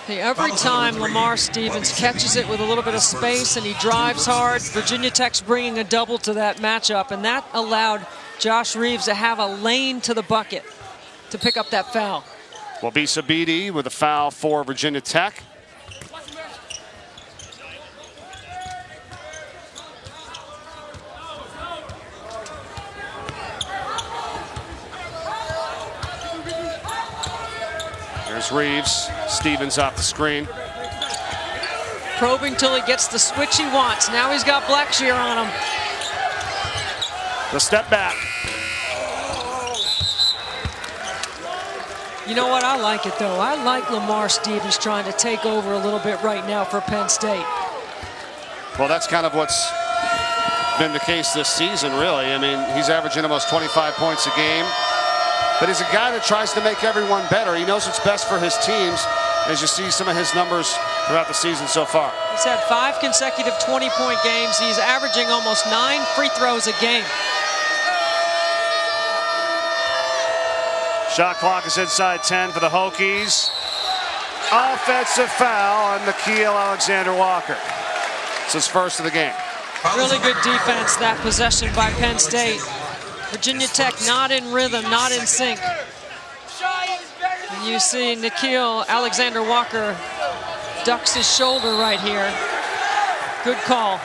Hey, every time Lamar Stevens catches it with a little bit of space and he drives hard, Virginia Tech's bringing a double to that matchup, and that allowed Josh Reeves to have a lane to the bucket to pick up that foul. Wabisa Beatty with a foul for Virginia Tech. There's Reeves. Stevens off the screen. Probing till he gets the switch he wants. Now he's got Blackshear on him. The step back. You know what? I like it, though. I like Lamar Stevens trying to take over a little bit right now for Penn State. Well, that's kind of what's been the case this season, really. I mean, he's averaging almost 25 points a game. But he's a guy that tries to make everyone better. He knows what's best for his teams, as you see some of his numbers throughout the season so far. He's had 5 consecutive 20-point games. He's averaging almost 9 free throws a game. Shot clock is inside 10 for the Hokies. Offensive foul on Nickeil Alexander-Walker. It's his first of the game. Really good defense, that possession by Penn State. Virginia Tech not in rhythm, not in sync. And you see Nickeil Alexander-Walker ducks his shoulder right here. Good call.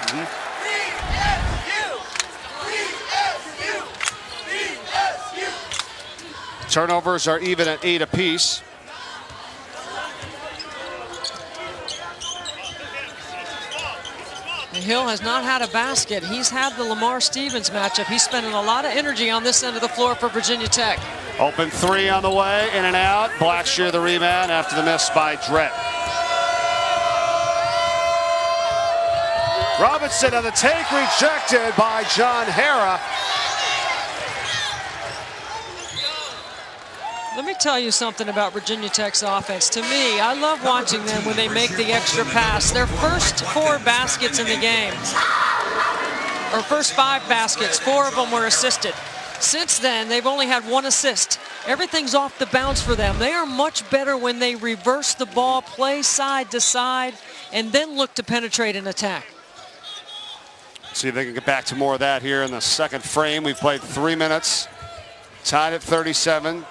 Turnovers are even at 8 apiece. Hill has not had a basket. He's had the Lamar Stevens matchup. He's spending a lot of energy on this end of the floor for Virginia Tech. Open 3 on the way, in and out. Blackshear the rebound after the miss by Dredd. Robinson on the take, rejected by John Harrah. Let me tell you something about Virginia Tech's offense. To me, I love watching them when they make the extra pass. Their first 4 baskets in the game, or first 5 baskets, 4 of them were assisted. Since then, they've only had 1 assist. Everything's off the bounce for them. They are much better when they reverse the ball, play side to side, and then look to penetrate and attack. See if they can get back to more of that here in the second frame. We've played 3 minutes, tied at 37.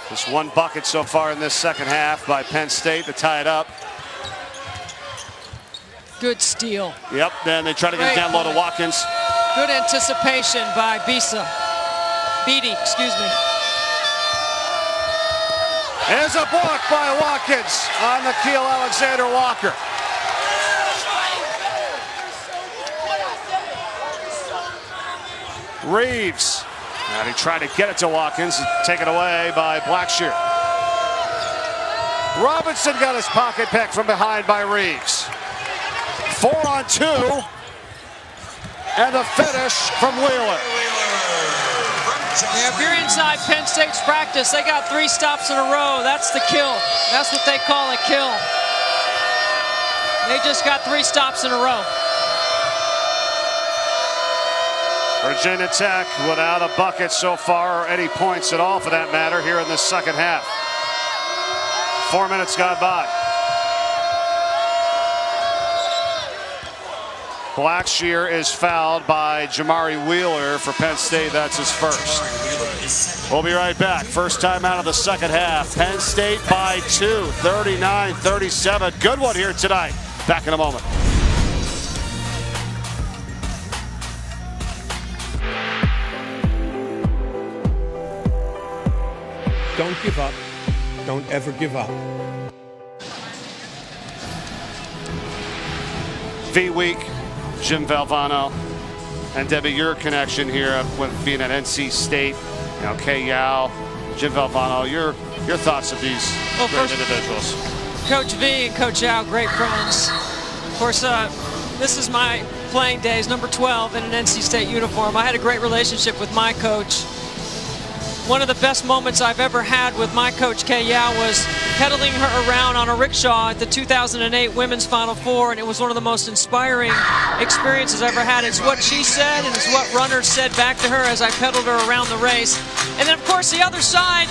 Just 1 bucket so far in this second half by Penn State to tie it up. Good steal. Yep, then they try to get it down low to Watkins. Good anticipation by Beatty, excuse me. There's a block by Watkins on Nickeil Alexander-Walker. Reeves. And he tried to get it to Watkins, taken away by Blackshear. Robinson got his pocket pick from behind by Reeves. 4 on 2. And the finish from Wheeler. Yeah, if you're inside Penn State's practice, they got 3 stops in a row. That's the kill. That's what they call a kill. They just got 3 stops in a row. Virginia Tech without a bucket so far, or any points at all for that matter, here in the second half. 4 minutes gone by. Blackshear is fouled by Jamari Wheeler for Penn State. That's his first. We'll be right back. First time out of the second half. Penn State by 2, 39-37. Good one here tonight. Back in a moment. Don't give up. Don't ever give up. V-Week, Jim Valvano, and Debbie, your connection here with being at NC State, you know, Kay Yow, Jim Valvano, your thoughts of these great individuals. Coach V and Coach Yow, great friends. Of course, this is my playing days, number 12 in an NC State uniform. I had a great relationship with my coach. One of the best moments I've ever had with my coach, Kay Yow, was pedaling her around on a rickshaw at the 2008 Women's Final Four, and it was one of the most inspiring experiences I've ever had. It's what she said, and it's what runners said back to her as I pedaled her around the race. And then, of course, the other side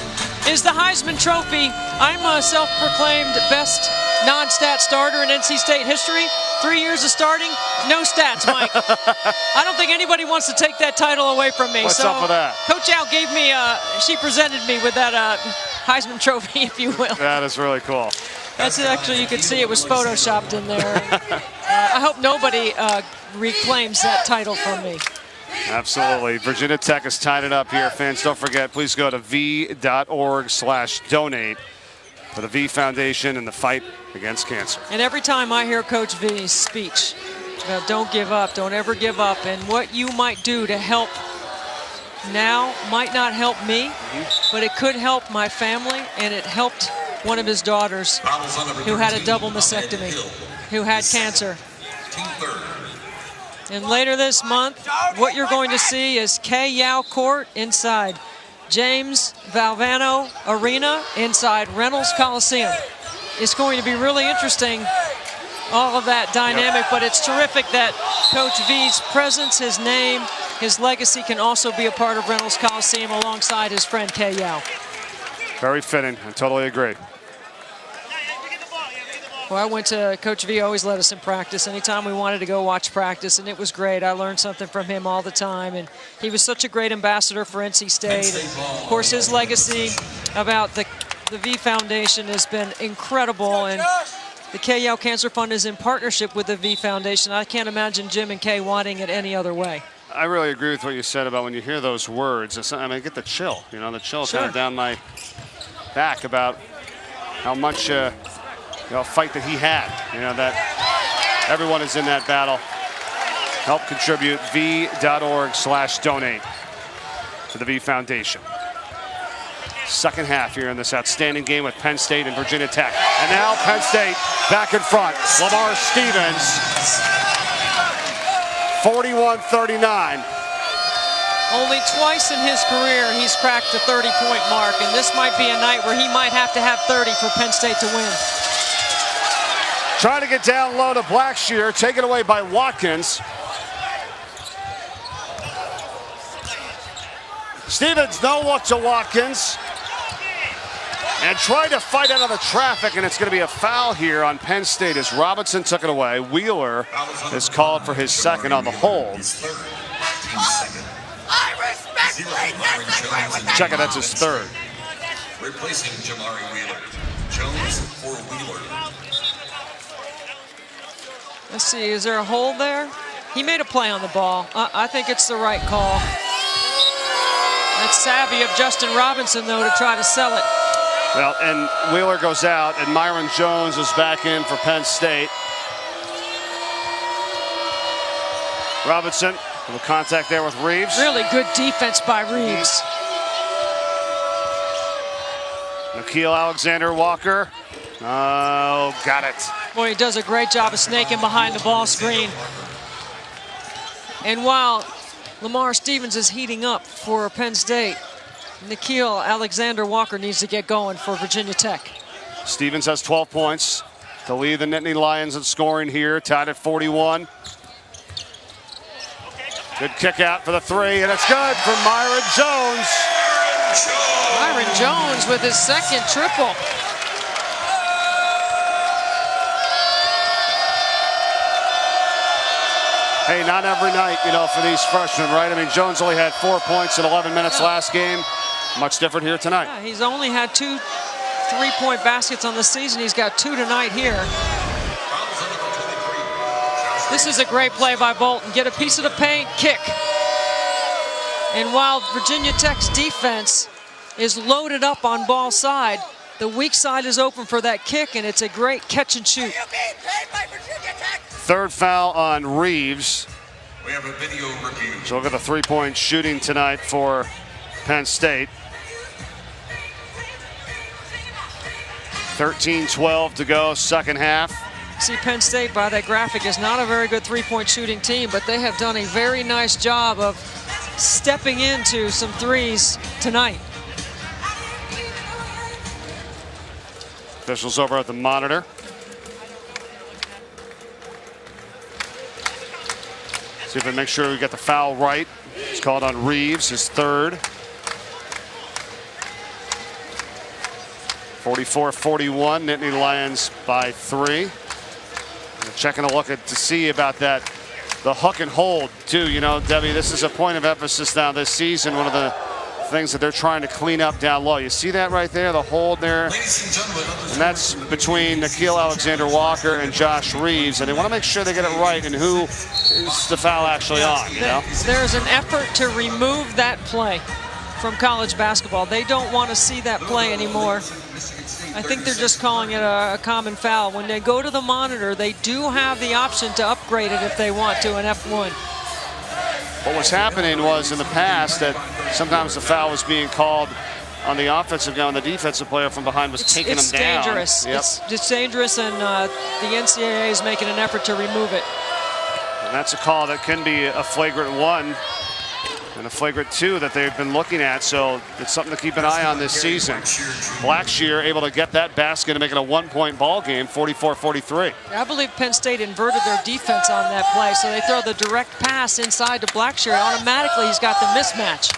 is the Heisman Trophy. I'm a self-proclaimed best non-stat starter in NC State history. 3 years of starting, no stats, Mike. I don't think anybody wants to take that title away from me. What's up with that? Coach Yow gave me, she presented me with that Heisman Trophy, if you will. That is really cool. That's actually, you can see it was photoshopped in there. I hope nobody reclaims that title from me. Absolutely. Virginia Tech has tied it up here. Fans, don't forget, please go to v.org/donate for the V Foundation and the fight against cancer. And every time I hear Coach V's speech about don't give up, don't ever give up, and what you might do to help now might not help me, but it could help my family, and it helped one of his daughters who had a double mastectomy, who had cancer. And later this month, what you're going to see is Kay Yow Court inside James Valvano Arena inside Reynolds Coliseum. It's going to be really interesting, all of that dynamic, but it's terrific that Coach V's presence, his name, his legacy can also be a part of Reynolds Coliseum alongside his friend Kay Yow. Very fitting. I totally agree. Well, I went to Coach V, always led us in practice anytime we wanted to go watch practice, and it was great. I learned something from him all the time, and he was such a great ambassador for NC State. And of course, his legacy about the V Foundation has been incredible, and the Kay Yow Cancer Fund is in partnership with the V Foundation. I can't imagine Jim and Kay wanting it any other way. I really agree with what you said about when you hear those words. I mean, I get the chill, you know, the chill kind of down my back about how much fight that he had, you know, that everyone is in that battle. Help contribute, v.org/donate to the V Foundation. Second half here in this outstanding game with Penn State and Virginia Tech. And now Penn State back in front. Lamar Stevens, 41-39. Only twice in his career he's cracked the 30-point mark, and this might be a night where he might have to have 30 for Penn State to win. Trying to get down low to Blackshear, taken away by Watkins. Stevens, no look to Watkins. And tried to fight out of the traffic, and it's going to be a foul here on Penn State as Robinson took it away. Wheeler is called for his second on the hold. Check it, that's his third. Replacing Jamari Wheeler. Jones for Wheeler. Let's see, is there a hold there? He made a play on the ball. I think it's the right call. That's savvy of Justin Robinson, though, to try to sell it. Well, and Wheeler goes out, and Myron Jones is back in for Penn State. Robinson, a little contact there with Reeves. Really good defense by Reeves. Nickeil Alexander-Walker. Oh, got it. Boy, he does a great job of snaking behind the ball screen. And while Lamar Stevens is heating up for Penn State, Nickeil Alexander-Walker needs to get going for Virginia Tech. Stevens has 12 points to lead the Nittany Lions in scoring here, tied at 41. Good kick out for the three, and it's good for Myron Jones. Myron Jones with his second triple. Hey, not every night, you know, for these freshmen, right? I mean, Jones only had 4 points in 11 minutes last game. Much different here tonight. Yeah, he's only had 2 3-point baskets on the season. He's got 2 tonight here. This is a great play by Bolton. Get a piece of the paint, kick. And while Virginia Tech's defense is loaded up on ball side, the weak side is open for that kick, and it's a great catch and shoot. Third foul on Reeves. We have a video review. So look at the three-point shooting tonight for Penn State. 13-12 to go, second half. See, Penn State, by that graphic, is not a very good three-point shooting team, but they have done a very nice job of stepping into some threes tonight. Officials over at the monitor. See if we make sure we get the foul right. It's called on Reeves, his third. 44-41, Nittany Lions by 3. We're checking a look to see about that, the hook and hold too. You know, Debbie, this is a point of emphasis now this season. One of the things that they're trying to clean up down low. You see that right there, the hold there? And that's between Nickeil Alexander-Walker and Josh Reeves, and they want to make sure they get it right and who is the foul actually on, you know? There's an effort to remove that play from college basketball. They don't want to see that play anymore. I think they're just calling it a common foul. When they go to the monitor, they do have the option to upgrade it if they want to, an F1. What was happening was in the past that sometimes the foul was being called on the offensive guy, and the defensive player from behind was taking them down. Dangerous. Yep. It's dangerous, and the NCAA is making an effort to remove it. And that's a call that can be a flagrant 1 and a flagrant 2 that they've been looking at, so it's something to keep an eye on this season. Blackshear able to get that basket and make it a 1-point ball game, 44-43. I believe Penn State inverted their defense on that play, so they throw the direct pass inside to Blackshear. Automatically, he's got the mismatch.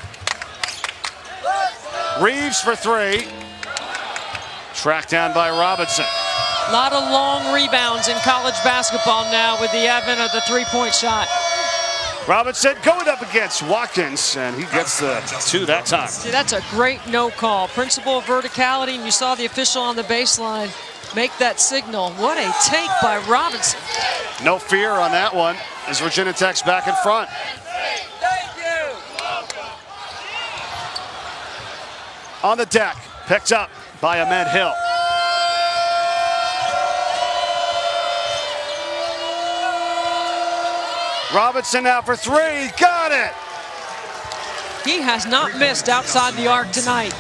Reeves for 3. Tracked down by Robinson. A lot of long rebounds in college basketball now with the advent of the three-point shot. Robinson going up against Watkins, and he gets the 2 that time. See, that's a great no call. Principle of verticality, and you saw the official on the baseline make that signal. What a take by Robinson. No fear on that one as Virginia Tech's back in front. On the deck, picked up by Ahmed Hill. Robinson out for 3, got it! He has not missed outside the arc tonight.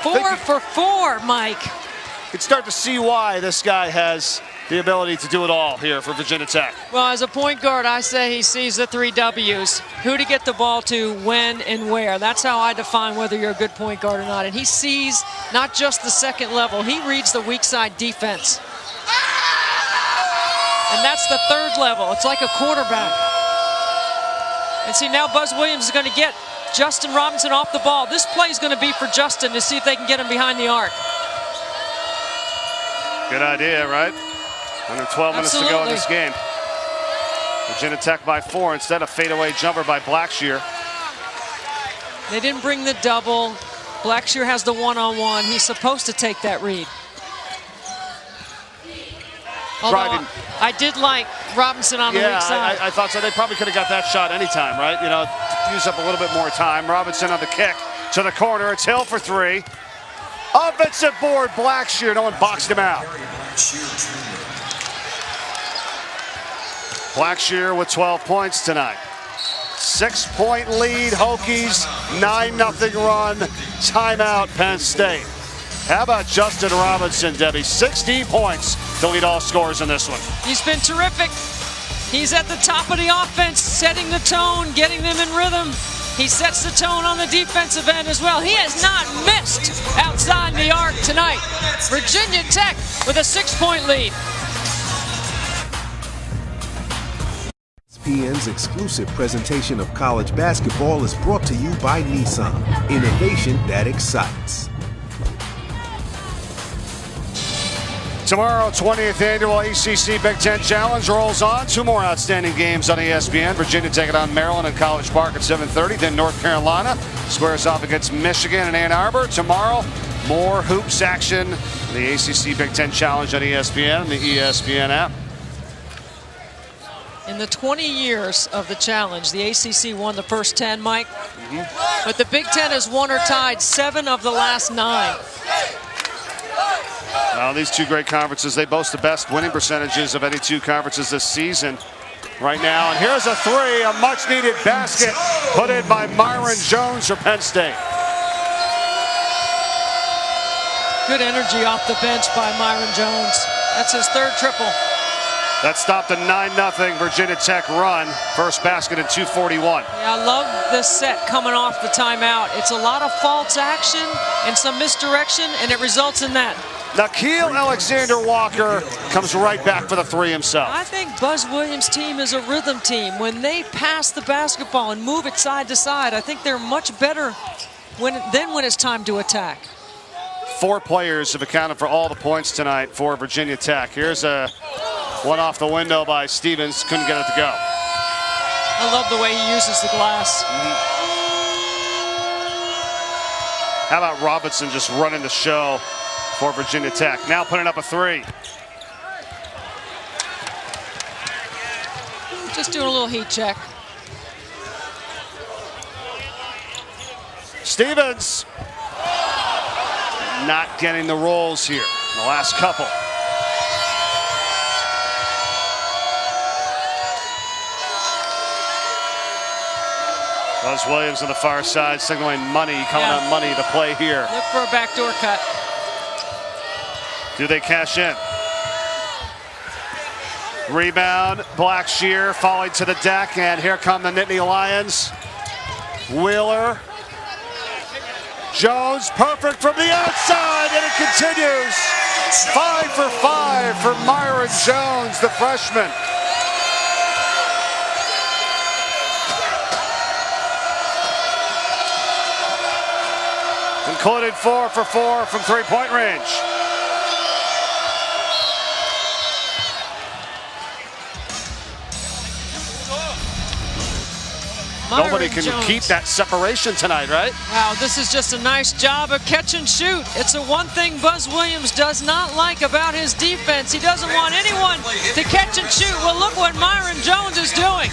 4 for 4, Mike. You can start to see why this guy has the ability to do it all here for Virginia Tech. Well, as a point guard, I say he sees the 3 W's. Who to get the ball to, when, and where. That's how I define whether you're a good point guard or not. And he sees not just the second level. He reads the weak side defense. And that's the 3rd level. It's like a quarterback. And see, now Buzz Williams is going to get Justin Robinson off the ball. This play is going to be for Justin to see if they can get him behind the arc. Good idea, right? Under 12 minutes to go in this game. Virginia Tech by 4 instead of fadeaway jumper by Blackshear. They didn't bring the double. Blackshear has the one-on-one. He's supposed to take that read. Although I did like Robinson on the weak side. I thought so. They probably could have got that shot anytime, right? You know, use up a little bit more time. Robinson on the kick to the corner. It's Hill for 3. Offensive board, Blackshear. No one boxed him out. Blackshear with 12 points tonight. 6-point lead, Hokies, 9-0 run, timeout, Penn State. How about Justin Robinson, Debbie? 16 points to lead all scorers in this one. He's been terrific. He's at the top of the offense, setting the tone, getting them in rhythm. He sets the tone on the defensive end as well. He has not missed outside the arc tonight. Virginia Tech with a 6-point lead. ESPN's exclusive presentation of college basketball is brought to you by Nissan. Innovation that excites. Tomorrow, 20th annual ACC Big Ten Challenge rolls on. 2 more outstanding games on ESPN. Virginia taking on Maryland in College Park at 7:30. Then North Carolina squares off against Michigan in Ann Arbor. Tomorrow, more hoops action. The ACC Big Ten Challenge on ESPN and the ESPN app. In the 20 years of the challenge, the ACC won the first 10, Mike. But the Big Ten has won or tied 7 of the last 9. Well, these 2 great conferences, they boast the best winning percentages of any 2 conferences this season right now. And here's a 3, a much-needed basket put in by Myron Jones for Penn State. Good energy off the bench by Myron Jones. That's his 3rd triple. That stopped a 9-0 Virginia Tech run. First basket in 2:41. Yeah, I love this set coming off the timeout. It's a lot of false action and some misdirection, and it results in that. Nickeil Alexander-Walker comes right back for the 3 himself. I think Buzz Williams' team is a rhythm team. When they pass the basketball and move it side to side, I think they're much better than when it's time to attack. 4 players have accounted for all the points tonight for Virginia Tech. Here's a one off the window by Stevens. Couldn't get it to go. I love the way he uses the glass. How about Robinson just running the show for Virginia Tech? Now putting up a 3. Just doing a little heat check. Stevens not getting the rolls here. The last couple. Buzz Williams on the far side signaling money, calling out money to play here. Look for a backdoor cut. Do they cash in? Rebound, Blackshear falling to the deck, and here come the Nittany Lions. Wheeler. Jones, perfect from the outside, and it continues. 5 for 5 for Myron Jones, the freshman. Included 4 for 4 from 3-point range. Nobody can keep that separation tonight, right? Wow, this is just a nice job of catch and shoot. It's the one thing Buzz Williams does not like about his defense. He doesn't want anyone to catch and shoot. Well, look what Myron Jones is doing.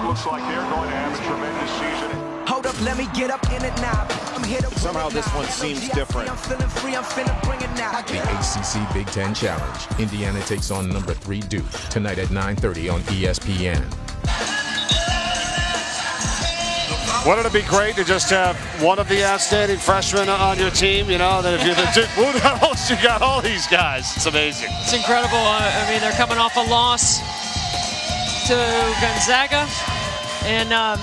Looks like they're going to have a tremendous season. Hold up, let me get up in it now. I'm here to Somehow this one seems different. I'm feeling free, I'm finna bring it now. The ACC Big Ten Challenge. Indiana takes on number 3 Duke tonight at 9:30 on ESPN. Wouldn't it be great to just have one of the outstanding freshmen on your team? You know, that if you're the Duke Blue Devils, you got all these guys. It's amazing. It's incredible. I mean, they're coming off a loss to Gonzaga. And, I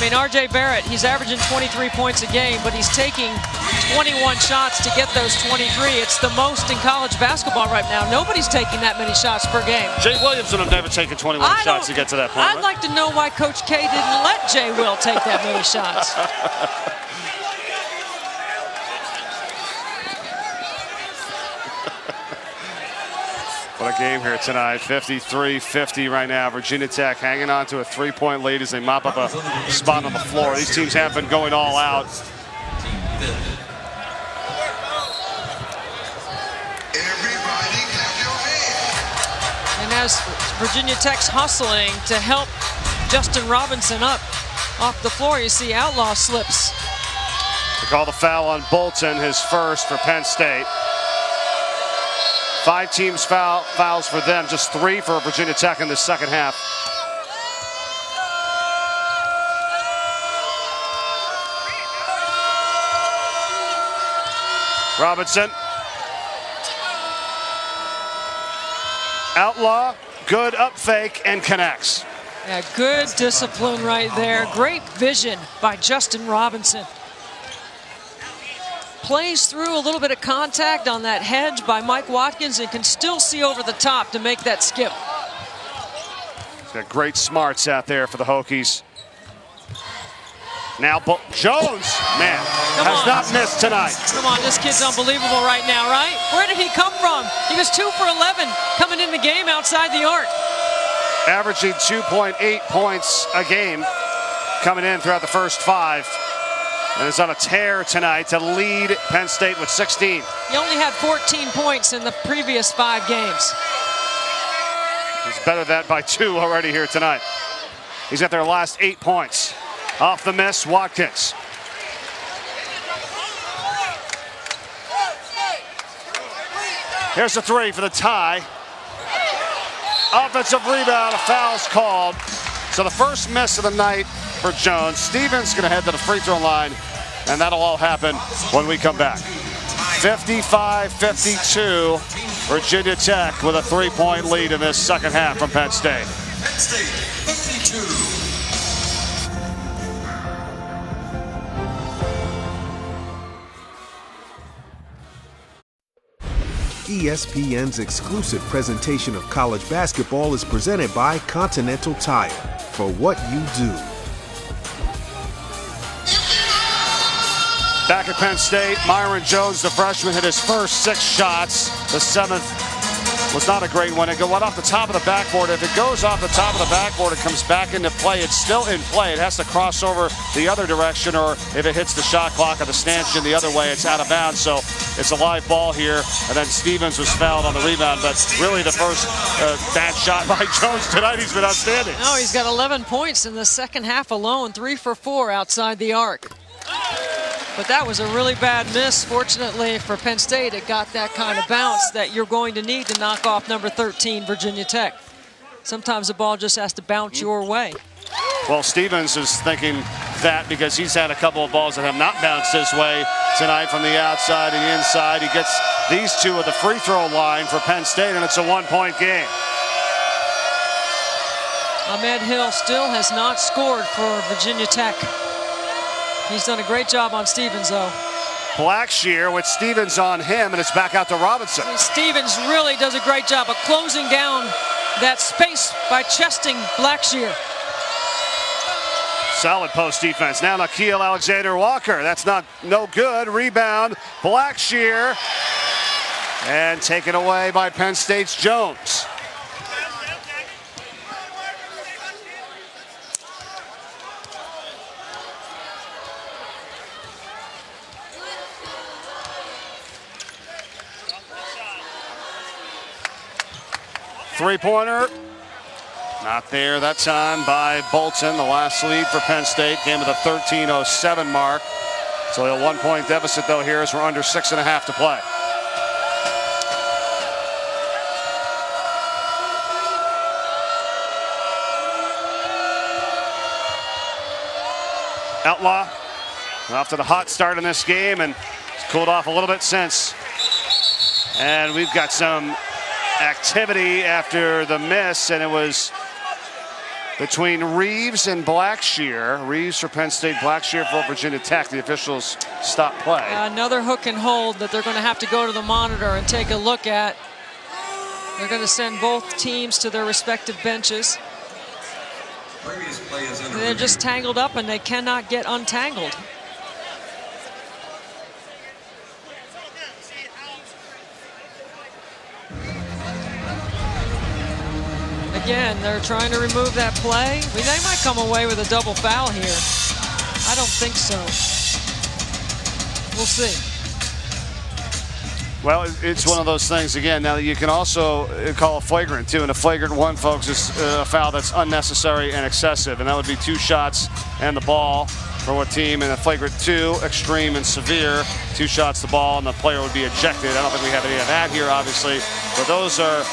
mean, R.J. Barrett, he's averaging 23 points a game, but he's taking 21 shots to get those 23. It's the most in college basketball right now. Nobody's taking that many shots per game. Jay Williamson have never taken 21 shots to get to that point. I'd like to know why Coach K didn't let Jay Will take that many shots. What a game here tonight. 53-50 right now. Virginia Tech hanging on to a 3-point lead as they mop up a spot on the floor. These teams have been going all out. And as Virginia Tech's hustling to help Justin Robinson up off the floor, you see Outlaw slips. They call the foul on Bolton, his first for Penn State. 5 teams fouls for them, just 3 for Virginia Tech in the second half. Robinson. Outlaw, good up fake and connects. Yeah, good discipline right there. Great vision by Justin Robinson. Plays through a little bit of contact on that hedge by Mike Watkins and can still see over the top to make that skip. He's got great smarts out there for the Hokies. Now Jones, man, has not missed tonight. Come on, this kid's unbelievable right now, right? Where did he come from? He was 2 for 11 coming in the game outside the arc. Averaging 2.8 points a game coming in throughout the first 5. And is on a tear tonight to lead Penn State with 16. He only had 14 points in the previous 5 games. He's better than that by 2 already here tonight. He's at their last 8 points. Off the miss, Watkins. Here's the 3 for the tie. Offensive rebound, a foul's called. So the first miss of the night for Jones. Stevens going to head to the free throw line, and that'll all happen when we come back. 55-52, Virginia Tech with a 3-point lead in this second half from Penn State. Penn State 52. ESPN's exclusive presentation of college basketball is presented by Continental Tire. For what you do. Back at Penn State, Myron Jones, the freshman, hit his first 6 shots. The 7th was not a great one. It went off the top of the backboard. If it goes off the top of the backboard, it comes back into play. It's still in play. It has to cross over the other direction, or if it hits the shot clock or the stanchion the other way, it's out of bounds. So it's a live ball here. And then Stevens was fouled on the rebound. But really the first bad shot by Jones tonight. He's been outstanding. No, he's got 11 points in the second half alone. 3 for 4 outside the arc. But that was a really bad miss. Fortunately for Penn State, it got that kind of bounce that you're going to need to knock off number 13, Virginia Tech. Sometimes the ball just has to bounce your way. Well, Stevens is thinking that because he's had a couple of balls that have not bounced his way tonight from the outside and the inside. He gets these 2 at the free throw line for Penn State, and it's a 1-point game. Ahmed Hill still has not scored for Virginia Tech. He's done a great job on Stevens, though. Blackshear with Stevens on him, and it's back out to Robinson. Stevens really does a great job of closing down that space by chesting Blackshear. Solid post defense. Now Nickeil Alexander-Walker. That's no good. Rebound, Blackshear. And taken away by Penn State's Jones. Three-pointer, not there that time by Bolton. The last lead for Penn State came with a 13:07 mark. So a 1-point deficit though here as we're under 6.5 to play. Outlaw off to the hot start in this game, and it's cooled off a little bit since. And we've got some activity after the miss, and it was between Reeves and Blackshear. Reeves for Penn State, Blackshear for Virginia Tech. The officials stop play. Another hook and hold that they're going to have to go to the monitor and take a look at. They're going to send both teams to their respective benches. They're just tangled up and they cannot get untangled. Again, they're trying to remove that play. I mean, they might come away with a double foul here. I don't think so. We'll see. Well, it's one of those things, again, now that you can also call a flagrant, too. And a flagrant one, folks, is a foul that's unnecessary and excessive. And that would be 2 shots and the ball for what team. And a flagrant 2, extreme and severe, 2 shots the ball, and the player would be ejected. I don't think we have any of that here, obviously. But those are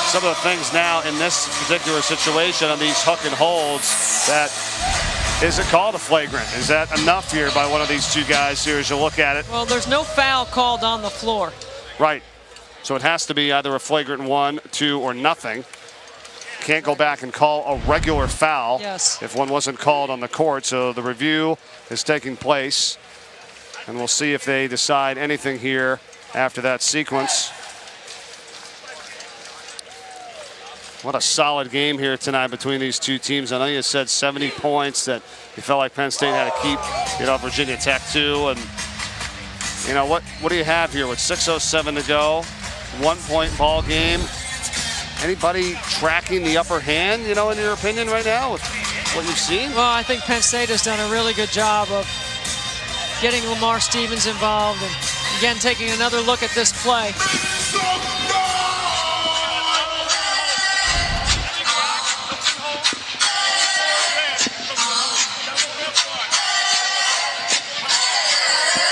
some of the things now in this particular situation on these hook and holds that is it called a flagrant? Is that enough here by one of these 2 guys here as you look at it? Well, there's no foul called on the floor. Right. So it has to be either a flagrant 1, 2, or nothing. Can't go back and call a regular foul if one wasn't called on the court. So the review is taking place, and we'll see if they decide anything here after that sequence. What a solid game here tonight between these 2 teams. I know you said 70 points that you felt like Penn State had to keep, Virginia Tech too. And, what do you have here with 6:07 to go? 1-point ball game. Anybody tracking the upper hand, in your opinion right now with what you've seen? Well, I think Penn State has done a really good job of getting Lamar Stevens involved and, again, taking another look at this play.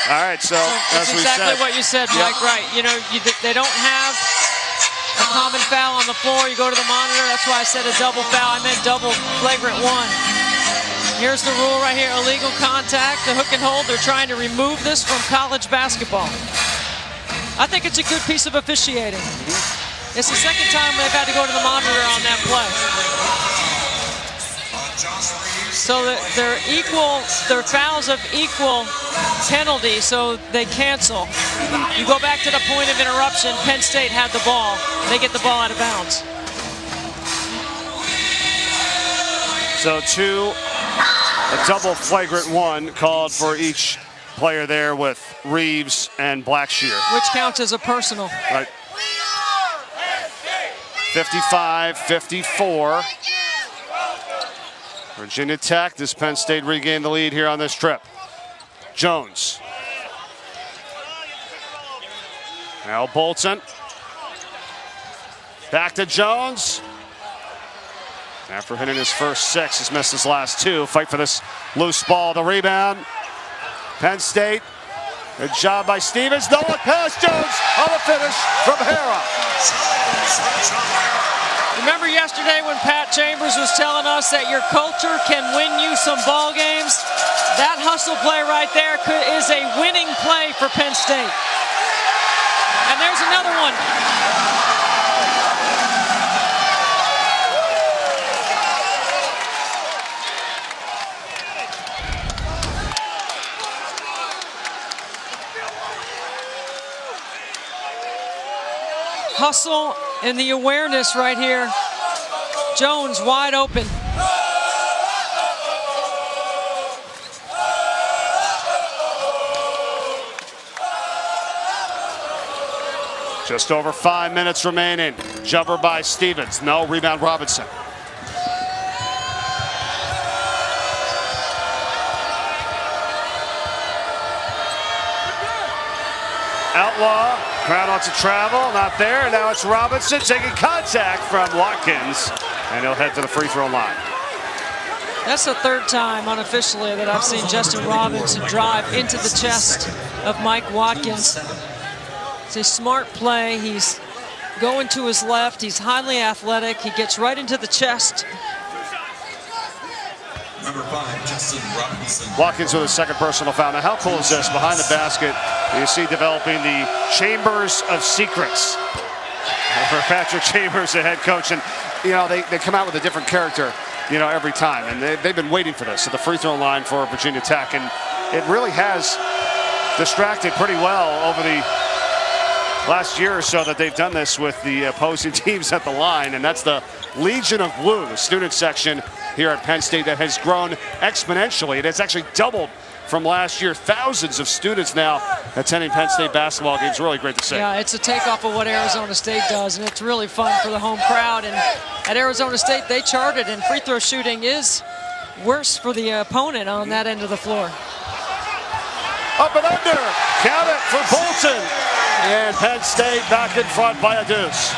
All right, so that's exactly what you said, Mike. Yep. Right. They don't have a common foul on the floor. You go to the monitor. That's why I said a double foul. I meant double flagrant 1. Here's the rule right here: illegal contact, the hook and hold. They're trying to remove this from college basketball. I think it's a good piece of officiating. It's the second time they've had to go to the monitor on that play. So they're equal, they're fouls of equal penalty, so they cancel. You go back to the point of interruption, Penn State had the ball. They get the ball out of bounds. So a double flagrant 1 called for each player there with Reeves and Blackshear. Which counts as a personal. Right. 55-54. Virginia Tech, does Penn State regain the lead here on this trip? Jones. Now Bolton. Back to Jones. After hitting his first 6, he's missed his last 2. Fight for this loose ball. The rebound. Penn State. Good job by Stevens. No look past Jones on the finish from Hara. Remember yesterday when Pat Chambers was telling us that your culture can win you some ball games? That hustle play right there is a winning play for Penn State. And there's another one. Hustle and the awareness right here. Jones wide open. Just over 5 minutes remaining. Jumper by Stevens. No, rebound Robinson. Outlaw, crowd wants to travel, not there. Now it's Robinson taking contact from Watkins, and he'll head to the free throw line. That's the 3rd time unofficially that I've seen Justin Robinson drive into the chest of Mike Watkins. It's a smart play. He's going to his left. He's highly athletic. He gets right into the chest Number 5, Justin Robinson. Watkins with a second personal foul. Now, how cool is this? Behind the basket, you see developing the Chambers of Secrets for Patrick Chambers, the head coach. And, you know, they come out with a different character, you know, every time. And they've been waiting for this at the free throw line for Virginia Tech. And it really has distracted pretty well over the last year or so that they've done this with the opposing teams at the line. And that's the Legion of Blue, the student section here at Penn State, that has grown exponentially. And it's actually doubled from last year. Thousands of students now attending Penn State basketball games. Really great to see. Yeah, it's a takeoff of what Arizona State does, and it's really fun for the home crowd. And at Arizona State, they charted, and free throw shooting is worse for the opponent on that end of the floor. Up and under. Count it for Bolton. And Penn State back in front by a deuce.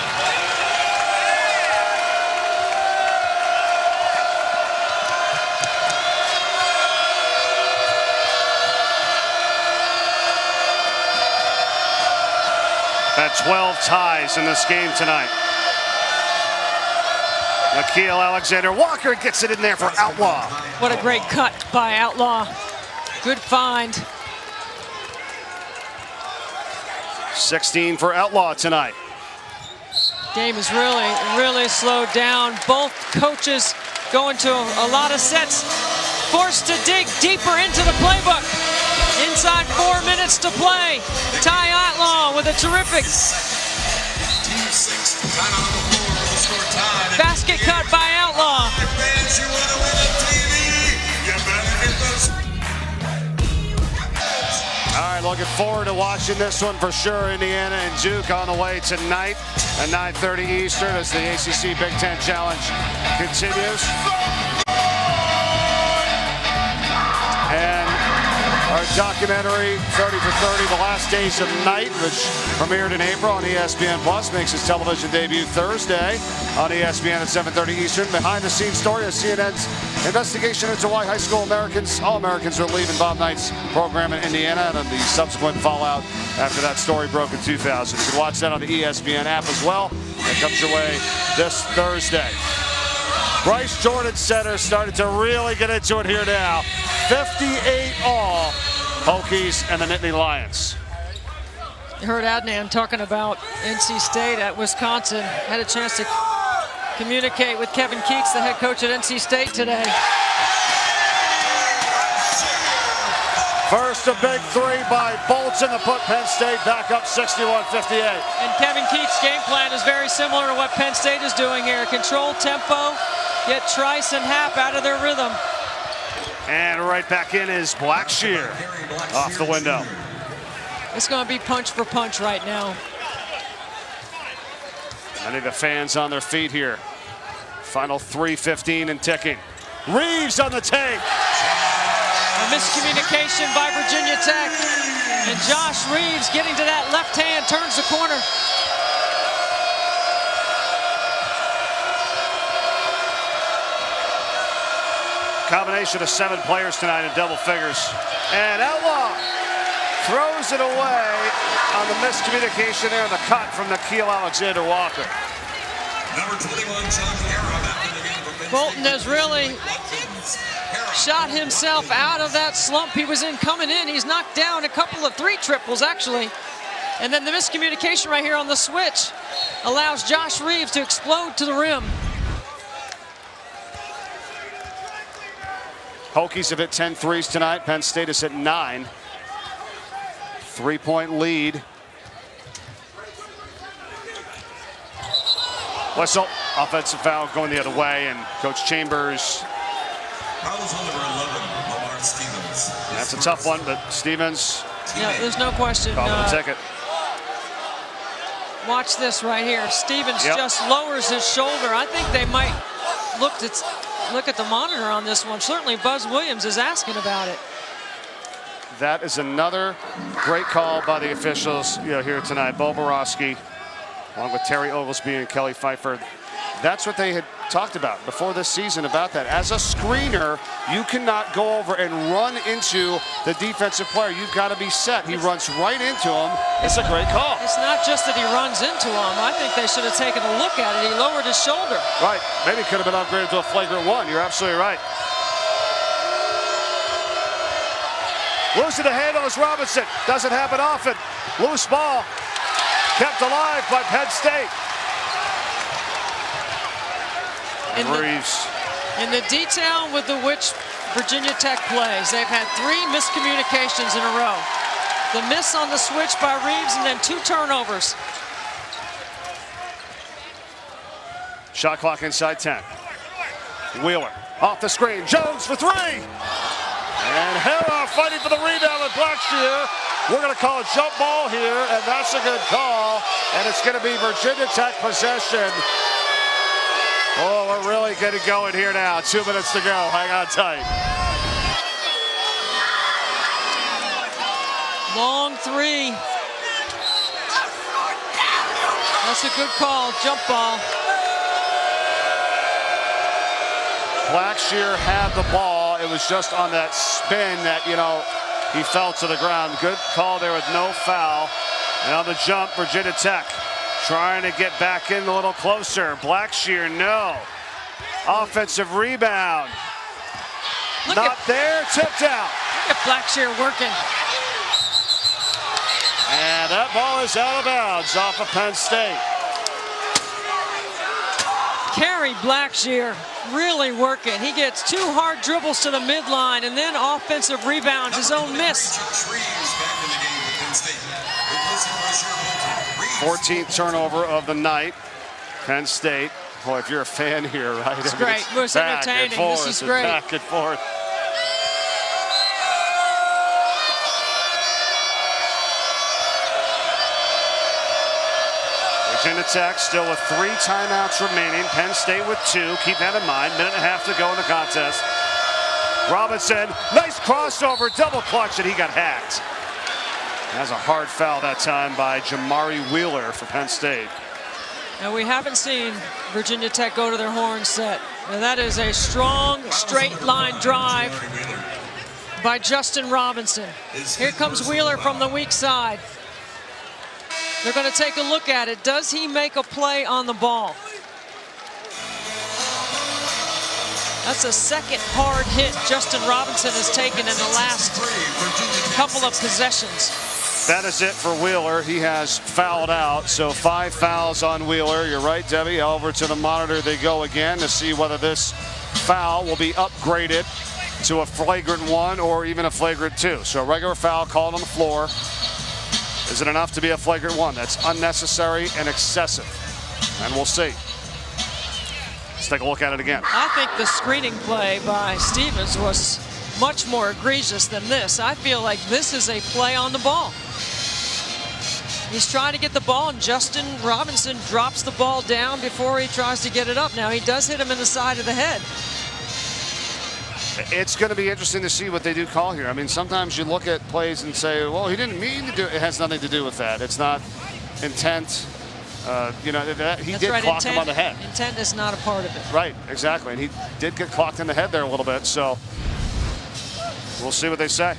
At 12 ties in this game tonight. Nickeil Alexander-Walker gets it in there for Outlaw. What a great cut by Outlaw. Good find. 16 for Outlaw tonight. Game is really slowed down. Both coaches going to a lot of sets. Forced to dig deeper into the playbook. Inside 4 minutes to play. Ty Outlaw with a terrific basket cut by Outlaw. All right, looking forward to watching this one for sure. Indiana and Duke on the way tonight at 9:30 Eastern as the ACC Big Ten Challenge continues. And our documentary, 30 for 30, The Last Days of Night, which premiered in April on ESPN Plus, makes its television debut Thursday on ESPN at 7:30 Eastern. Behind-the-scenes story of CNN's investigation into why high school All-Americans are leaving Bob Knight's program in Indiana and the subsequent fallout after that story broke in 2000. You can watch that on the ESPN app as well. That comes your way this Thursday. Bryce Jordan Center started to really get into it here now. 58 all, Hokies and the Nittany Lions. You heard Adnan talking about NC State at Wisconsin. Had a chance to communicate with Kevin Keeks, the head coach at NC State today. First a big three by Bolton to put Penn State back up 61-58. And Kevin Keeks' game plan is very similar to what Penn State is doing here. Control tempo, get Trice and Happ out of their rhythm. And right back in is Blackshear off the window. It's going to be punch for punch right now. Many of the fans on their feet here. Final 3:15 and ticking. Reeves on the take. A miscommunication by Virginia Tech. And Josh Reeves getting to that left hand, turns the corner. Combination of 7 players tonight in double figures. And Outlaw throws it away on the miscommunication there, the cut from Nickeil Alexander-Walker. Number 21, John Harrah. Bolton has really shot himself out of that slump he was in coming in. He's knocked down a couple of 3 triples, actually. And then the miscommunication right here on the switch allows Josh Reeves to explode to the rim. Hokies have hit 10 threes tonight. Penn State has hit 9. 3-point lead. Whistle. Offensive foul going the other way, and Coach Chambers. Fouls on number 11, Lamar Stevens. That's a tough one, but Stevens. Yeah, there's no question. Call the ticket. Watch this right here. Stevens just lowers his shoulder. I think they might look at the monitor on this one. Certainly Buzz Williams is asking about it. That is another great call by the officials here tonight. Bo Borowski, along with Terry Oglesby and Kelly Pfeiffer. That's what they had talked about before this season about that. As a screener, you cannot go over and run into the defensive player. You've got to be set. He runs right into him. It's a great call. It's not just that he runs into him. I think they should have taken a look at it. He lowered his shoulder. Right. Maybe it could have been upgraded to a flagrant 1. You're absolutely right. Losing the handle is Robinson. Doesn't happen often. Loose ball. Kept alive by Penn State. Reeves. In the detail with which Virginia Tech plays, they've had 3 miscommunications in a row. The miss on the switch by Reeves and then 2 turnovers. Shot clock inside 10. Wheeler off the screen. Jones for 3. And Hera fighting for the rebound with Blackshear. We're going to call a jump ball here, and that's a good call. And it's going to be Virginia Tech possession. Oh, we're really getting going here now. 2 minutes to go. Hang on tight. Long 3. That's a good call. Jump ball. Blackshear had the ball. It was just on that spin that, he fell to the ground. Good call there with no foul. And on the jump, Virginia Tech trying to get back in a little closer. Blackshear, no. Offensive rebound. Not there, tipped out. Look at Blackshear working. And that ball is out of bounds off of Penn State. Kerry Blackshear really working. He gets 2 hard dribbles to the midline and then offensive rebounds, his own miss. 14th turnover of the night. Penn State. Boy, if you're a fan here, right? It's great. It's entertaining. This is great. Back and forth. Virginia Tech still with 3 timeouts remaining. Penn State with 2. Keep that in mind. 1.5 to go in the contest. Robinson, nice crossover, double clutch, and he got hacked. Has a hard foul that time by Jamari Wheeler for Penn State. And we haven't seen Virginia Tech go to their horn set. Now that is a strong straight line drive by Justin Robinson. Here comes Wheeler from the weak side. They're going to take a look at it. Does he make a play on the ball? That's a second hard hit Justin Robinson has taken in the last couple of possessions. That is it for Wheeler. He has fouled out, so 5 fouls on Wheeler. You're right, Debbie. Over to the monitor they go again to see whether this foul will be upgraded to a flagrant 1 or even a flagrant 2. So a regular foul called on the floor. Is it enough to be a flagrant 1? That's unnecessary and excessive. And we'll see. Let's take a look at it again. I think the screening play by Stevens was much more egregious than this. I feel like this is a play on the ball. He's trying to get the ball, and Justin Robinson drops the ball down before he tries to get it up. Now, he does hit him in the side of the head. It's going to be interesting to see what they do call here. I mean, sometimes you look at plays and say, well, he didn't mean to do it. It has nothing to do with that. It's not intent. He did clock him on the head. Intent is not a part of it. Right, exactly. And he did get clocked in the head there a little bit. So we'll see what they say.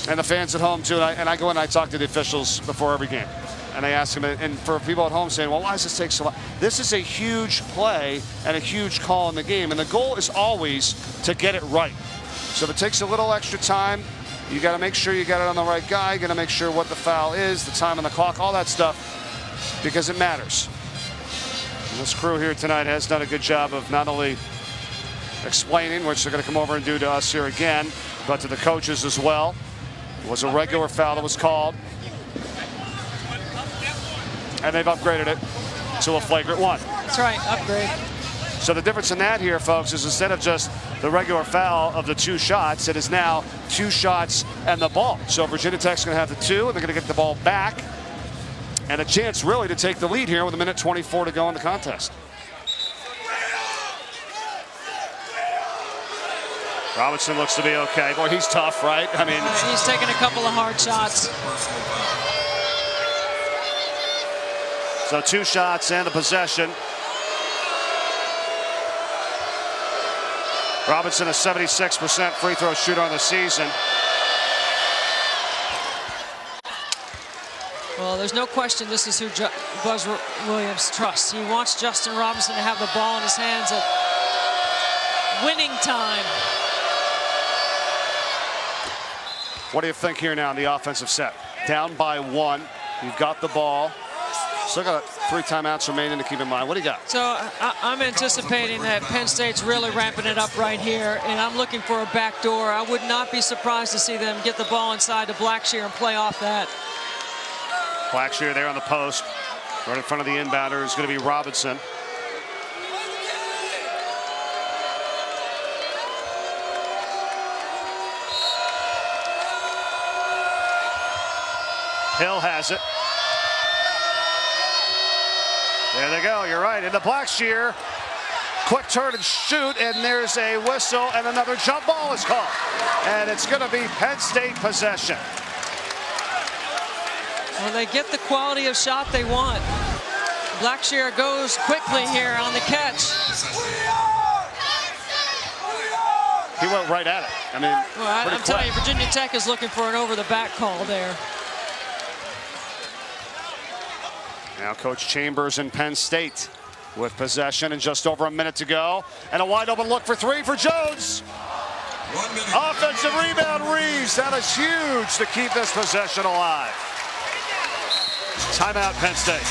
And the fans at home, too. And I go and I talk to the officials before every game. And I ask them, and for people at home saying, well, why does this take so long? This is a huge play and a huge call in the game. And the goal is always to get it right. So if it takes a little extra time, you got to make sure you got it on the right guy. You got to make sure what the foul is, the time on the clock, all that stuff, because it matters. And this crew here tonight has done a good job of not only explaining, which they're going to come over and do to us here again, but to the coaches as well. It was a regular foul that was called. And they've upgraded it to a flagrant 1. That's right, upgrade. So the difference in that here, folks, is instead of just the regular foul of the 2 shots, it is now 2 shots and the ball. So Virginia Tech's going to have the 2, and they're going to get the ball back. And a chance really to take the lead here with 1:24 to go in the contest. Robinson looks to be okay. Boy, he's tough, right? I mean, he's taking a couple of hard shots. So 2 shots and the possession. Robinson, a 76% free throw shooter on the season. Well, there's no question this is who Buzz Williams trusts. He wants Justin Robinson to have the ball in his hands at winning time. What do you think here now in the offensive set? Down by 1. You've got the ball. Still got 3 timeouts remaining to keep in mind. What do you got? So I'm anticipating that Penn State's really ramping it up right here, and I'm looking for a back door. I would not be surprised to see them get the ball inside to Blackshear and play off that. Blackshear there on the post. Right in front of the inbounder is going to be Robinson. Hill has it. There they go. You're right. Into Blackshear. Quick turn and shoot, and there's a whistle, and another jump ball is called. And it's going to be Penn State possession. Well, they get the quality of shot they want. Blackshear goes quickly here on the catch. He went right at it. I mean, well, I'm telling you, Virginia Tech is looking for an over-the-back call there. Now Coach Chambers and Penn State with possession and just over a minute to go. And a wide open look for 3 for Jones. Offensive rebound, Reeves. That is huge to keep this possession alive. Timeout, Penn State.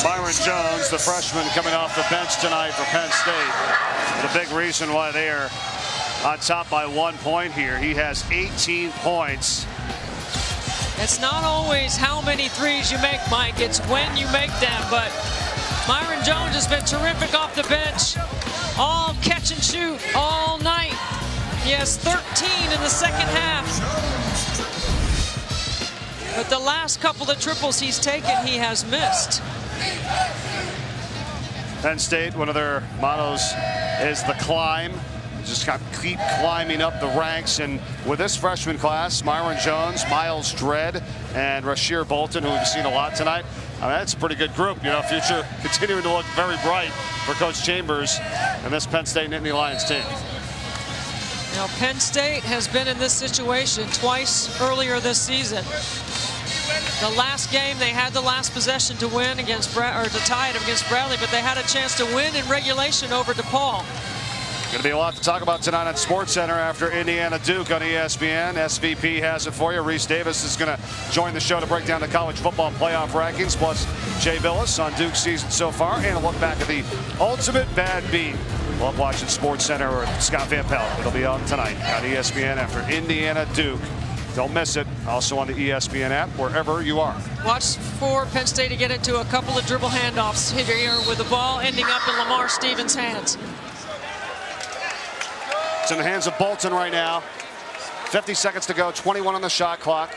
Myron Jones, the freshman coming off the bench tonight for Penn State. The big reason why they are on top by 1 point here. He has 18 points. It's not always how many threes you make, Mike. It's when you make them. But Myron Jones has been terrific off the bench. All catch and shoot all night. He has 13 in the second half. But the last couple of triples he's taken, he has missed. Penn State, one of their mottos is the climb. Just got to keep climbing up the ranks. And with this freshman class, Myron Jones, Miles Dredd, and Rasheer Bolton, who we've seen a lot tonight, I mean, that's a pretty good group. You know, future continuing to look very bright for Coach Chambers and this Penn State Nittany Lions team. Now, Penn State has been in this situation twice earlier this season. The last game, they had the last possession to win against to tie it against Bradley, but they had a chance to win in regulation over DePaul. Going to be a lot to talk about tonight on SportsCenter after Indiana Duke on ESPN. SVP has it for you. Reese Davis is going to join the show to break down the college football playoff rankings, plus Jay Billis on Duke's season so far, and a look back at the ultimate bad beat. Love watching SportsCenter or Scott Van Pelt. It'll be on tonight on ESPN after Indiana Duke. Don't miss it. Also on the ESPN app, wherever you are. Watch for Penn State to get into a couple of dribble handoffs here with the ball ending up in Lamar Stevens' hands. It's in the hands of Bolton right now. 50 seconds to go, 21 on the shot clock.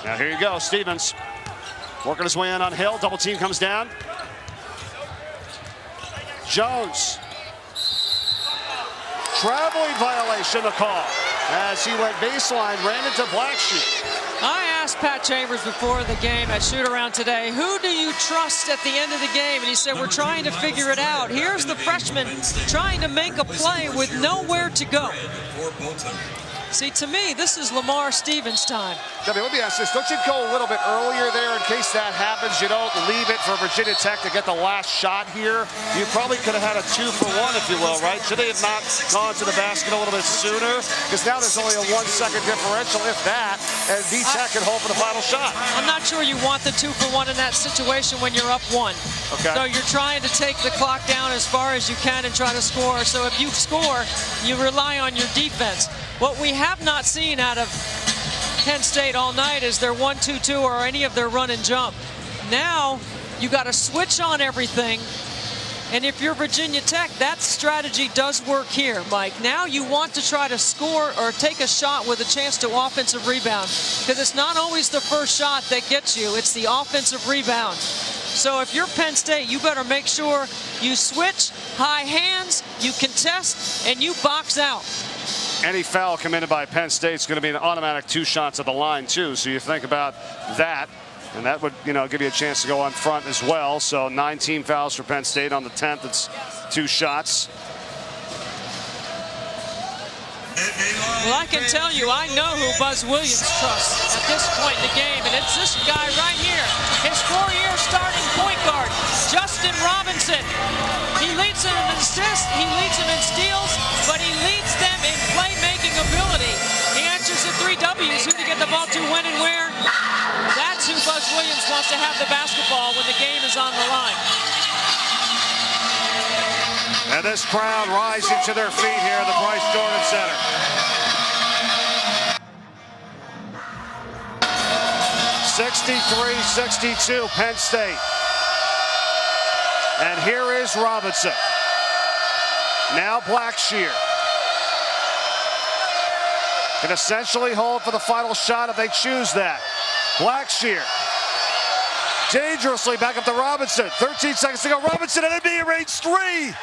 Now here you go, Stevens. Working his way in on Hill, double team comes down. Jones. Traveling violation, the call. As he went baseline, ran into Blackshear. I asked Pat Chambers before the game at shoot-around today, who do you trust at the end of the game? And he said, we're trying to figure it out. Here's the freshman trying to make a play with nowhere to go. See, to me, this is Lamar Stevens' time. Debbie, let me ask this. Don't you go a little bit earlier there in case that happens? You don't leave it for Virginia Tech to get the last shot here. You probably could have had a 2-for-1, if you will, right? Should they have not gone to the basket a little bit sooner? Because now there's only a 1-second differential, if that, and V-Tech can hold for the final shot. I'm not sure you want the 2-for-1 in that situation when you're up 1. Okay. So you're trying to take the clock down as far as you can and try to score. So if you score, you rely on your defense. What we have not seen out of Penn State all night is their 1-2-2 or any of their run and jump. Now you got to switch on everything. And if you're Virginia Tech, that strategy does work here, Mike. Now you want to try to score or take a shot with a chance to offensive rebound, because it's not always the first shot that gets you, it's the offensive rebound. So if you're Penn State, you better make sure you switch high hands, you contest, and you box out. Any foul committed by Penn State is going to be an automatic 2 shots at the line, too. So you think about that, and that would, give you a chance to go on front as well. So 9 team fouls for Penn State on the 10th. It's 2 shots. Well, I can tell you, I know who Buzz Williams trusts at this point in the game, and it's this guy right here, his 4-year starting point guard, Justin Robinson. He leads them in assists, he leads them in steals, but he leads them in playmaking ability. He answers the 3 W's, who to get the ball to, when and where. That's who Buzz Williams wants to have the basketball when the game is on the line. And this crowd rising to their feet here at the Bryce Jordan Center. (63-62) Penn State. And here is Robinson. Now Blackshear. Can essentially hold for the final shot if they choose that. Blackshear. Dangerously back up to Robinson. 13 seconds to go. Robinson at NBA range 3.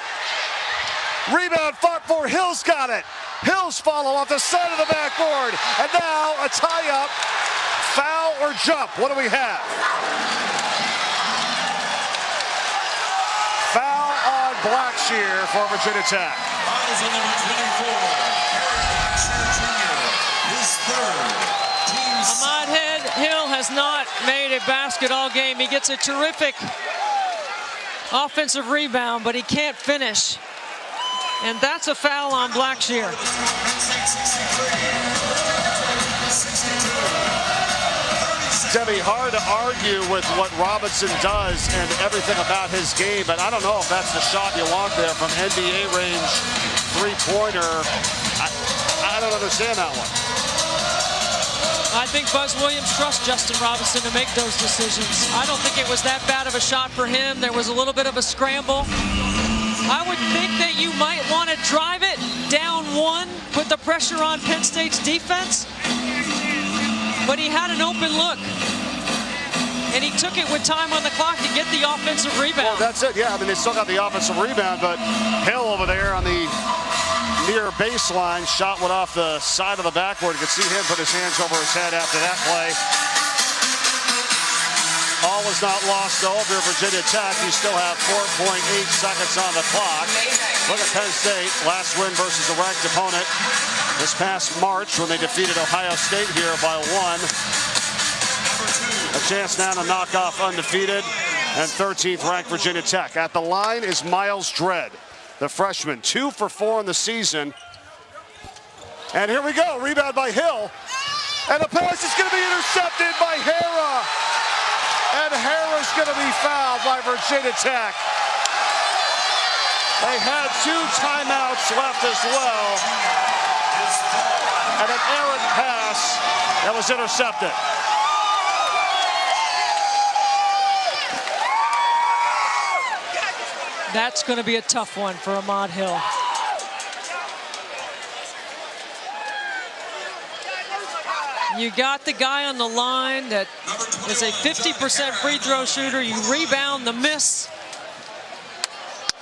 Rebound fought for. Hill's got it. Hill's follow off the side of the backboard. And now a tie-up. Foul or jump? What do we have? Foul on Blackshear for Virginia Tech. Fouls on number 24. Blackshear Jr. His 3rd. Ahmad Hill has not made a basket all game. He gets a terrific offensive rebound, but he can't finish. And that's a foul on Blackshear. Debbie, hard to argue with what Robinson does and everything about his game, but I don't know if that's the shot you want there from NBA range 3-pointer. I don't understand that one. I think Buzz Williams trusts Justin Robinson to make those decisions. I don't think it was that bad of a shot for him. There was a little bit of a scramble. I would think that you might want to drive it down 1, put the pressure on Penn State's defense. But he had an open look. And he took it with time on the clock to get the offensive rebound. Well, that's it. Yeah, I mean, they still got the offensive rebound, but Hill over there on the near baseline shot went off the side of the backboard. You could see him put his hands over his head after that play. All is not lost, though. If you're Virginia Tech, you still have 4.8 seconds on the clock. Look at Penn State, last win versus a ranked opponent this past March when they defeated Ohio State here by 1. A chance now to knock off undefeated and 13th ranked Virginia Tech. At the line is Miles Dredd, the freshman, 2 for 4 in the season. And here we go, rebound by Hill. And the pass is going to be intercepted by Hara. And Hara's going to be fouled by Virginia Tech. They had 2 timeouts left as well. And an errant pass that was intercepted. That's going to be a tough one for Ahmad Hill. You got the guy on the line that is a 50% free throw shooter. You rebound the miss.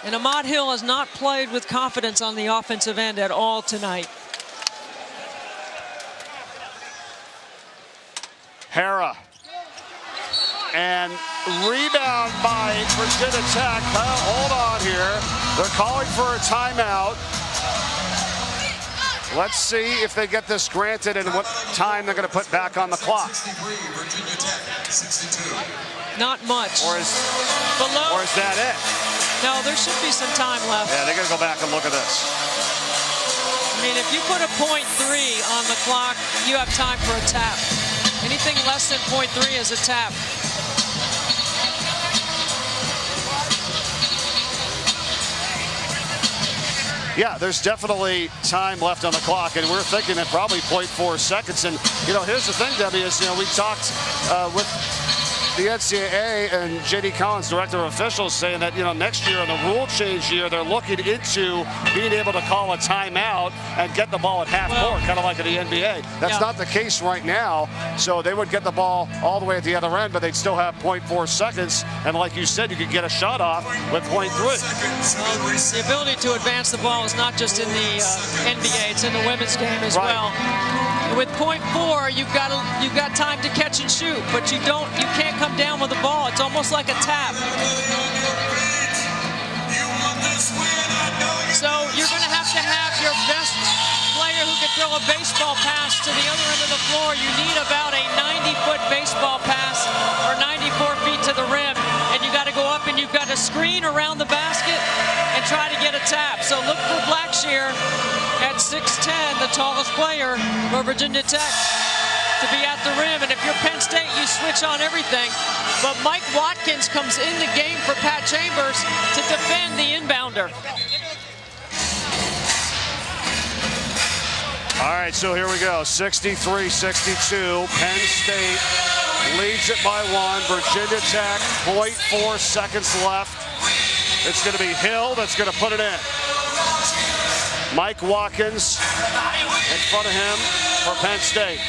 And Ahmad Hill has not played with confidence on the offensive end at all tonight. Hara. And rebound by Virginia Tech. Hold on here. They're calling for a timeout. Let's see if they get this granted and what time they're going to put back on the clock. Not much. Or is that it? No, there should be some time left. Yeah, they're going to go back and look at this. I mean, if you put a .3 on the clock, you have time for a tap. Anything less than .3 is a tap. Yeah, there's definitely time left on the clock, and we're thinking at probably .4 seconds. And, here's the thing, Debbie, is, we talked with the NCAA and J.D. Collins, director of officials, saying that, next year in the rule change year, they're looking into being able to call a timeout and get the ball at half court, kind of like in the NBA. That's not the case right now. So they would get the ball all the way at the other end, but they'd still have 0.4 seconds. And like you said, you could get a shot off with 0.3. The ability to advance the ball is not just in the NBA; it's in the women's game as well. With 0.4, you've got time to catch and shoot, but you can't come down with the ball. It's almost like a tap. So you're going to have your best player who can throw a baseball pass to the other end of the floor. You need about a 90-foot baseball pass or 94 feet to the rim, and you got to go up and you've got to screen around the basket and try to get a tap. So look for Blackshear at 6'10", the tallest player for Virginia Tech, to be at the rim. And if you're Penn State, you switch on everything. But Mike Watkins comes in the game for Pat Chambers to defend the inbounder. All right, so here we go. 63-62. Penn State leads it by 1. Virginia Tech, 0.4 seconds left. It's going to be Hill that's going to put it in. Mike Watkins in front of him for Penn State.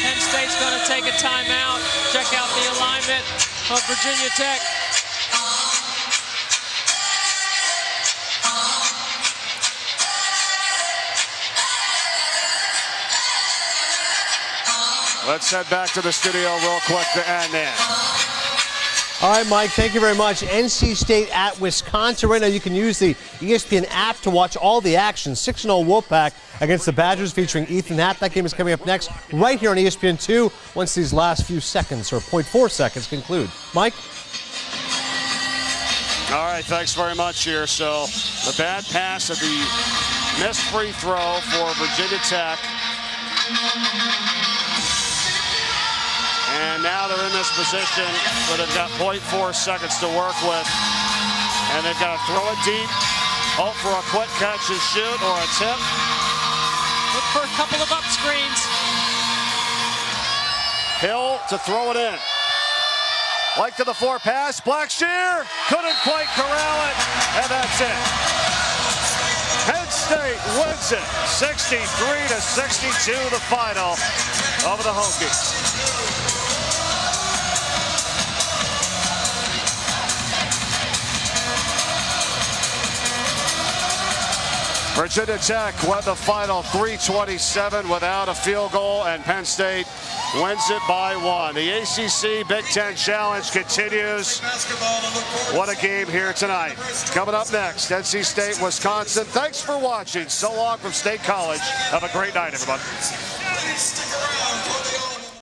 Penn State's going to take a timeout. Check out the alignment of Virginia Tech. Let's head back to the studio real quick to end in. All right, Mike, thank you very much. NC State at Wisconsin. Right now you can use the ESPN app to watch all the action. 6-0 Wolfpack against the Badgers featuring Ethan Happ. That game is coming up next right here on ESPN2 once these last few seconds, or 0.4 seconds, conclude. Mike? All right, thanks very much here. So the bad pass at the missed free throw for Virginia Tech. And now they're in this position where they've got 0.4 seconds to work with. And they've got to throw it deep, hope for a quick catch and shoot or a tip. Look for a couple of up screens. Hill to throw it in. Like to the floor pass. Blackshear couldn't quite corral it. And that's it. Penn State wins it. 63-62 the final over the Hokies. Virginia Tech won the final 327 without a field goal, and Penn State wins it by 1. The ACC Big Ten Challenge continues. What a game here tonight. Coming up next, NC State, Wisconsin. Thanks for watching. So long from State College. Have a great night, everybody.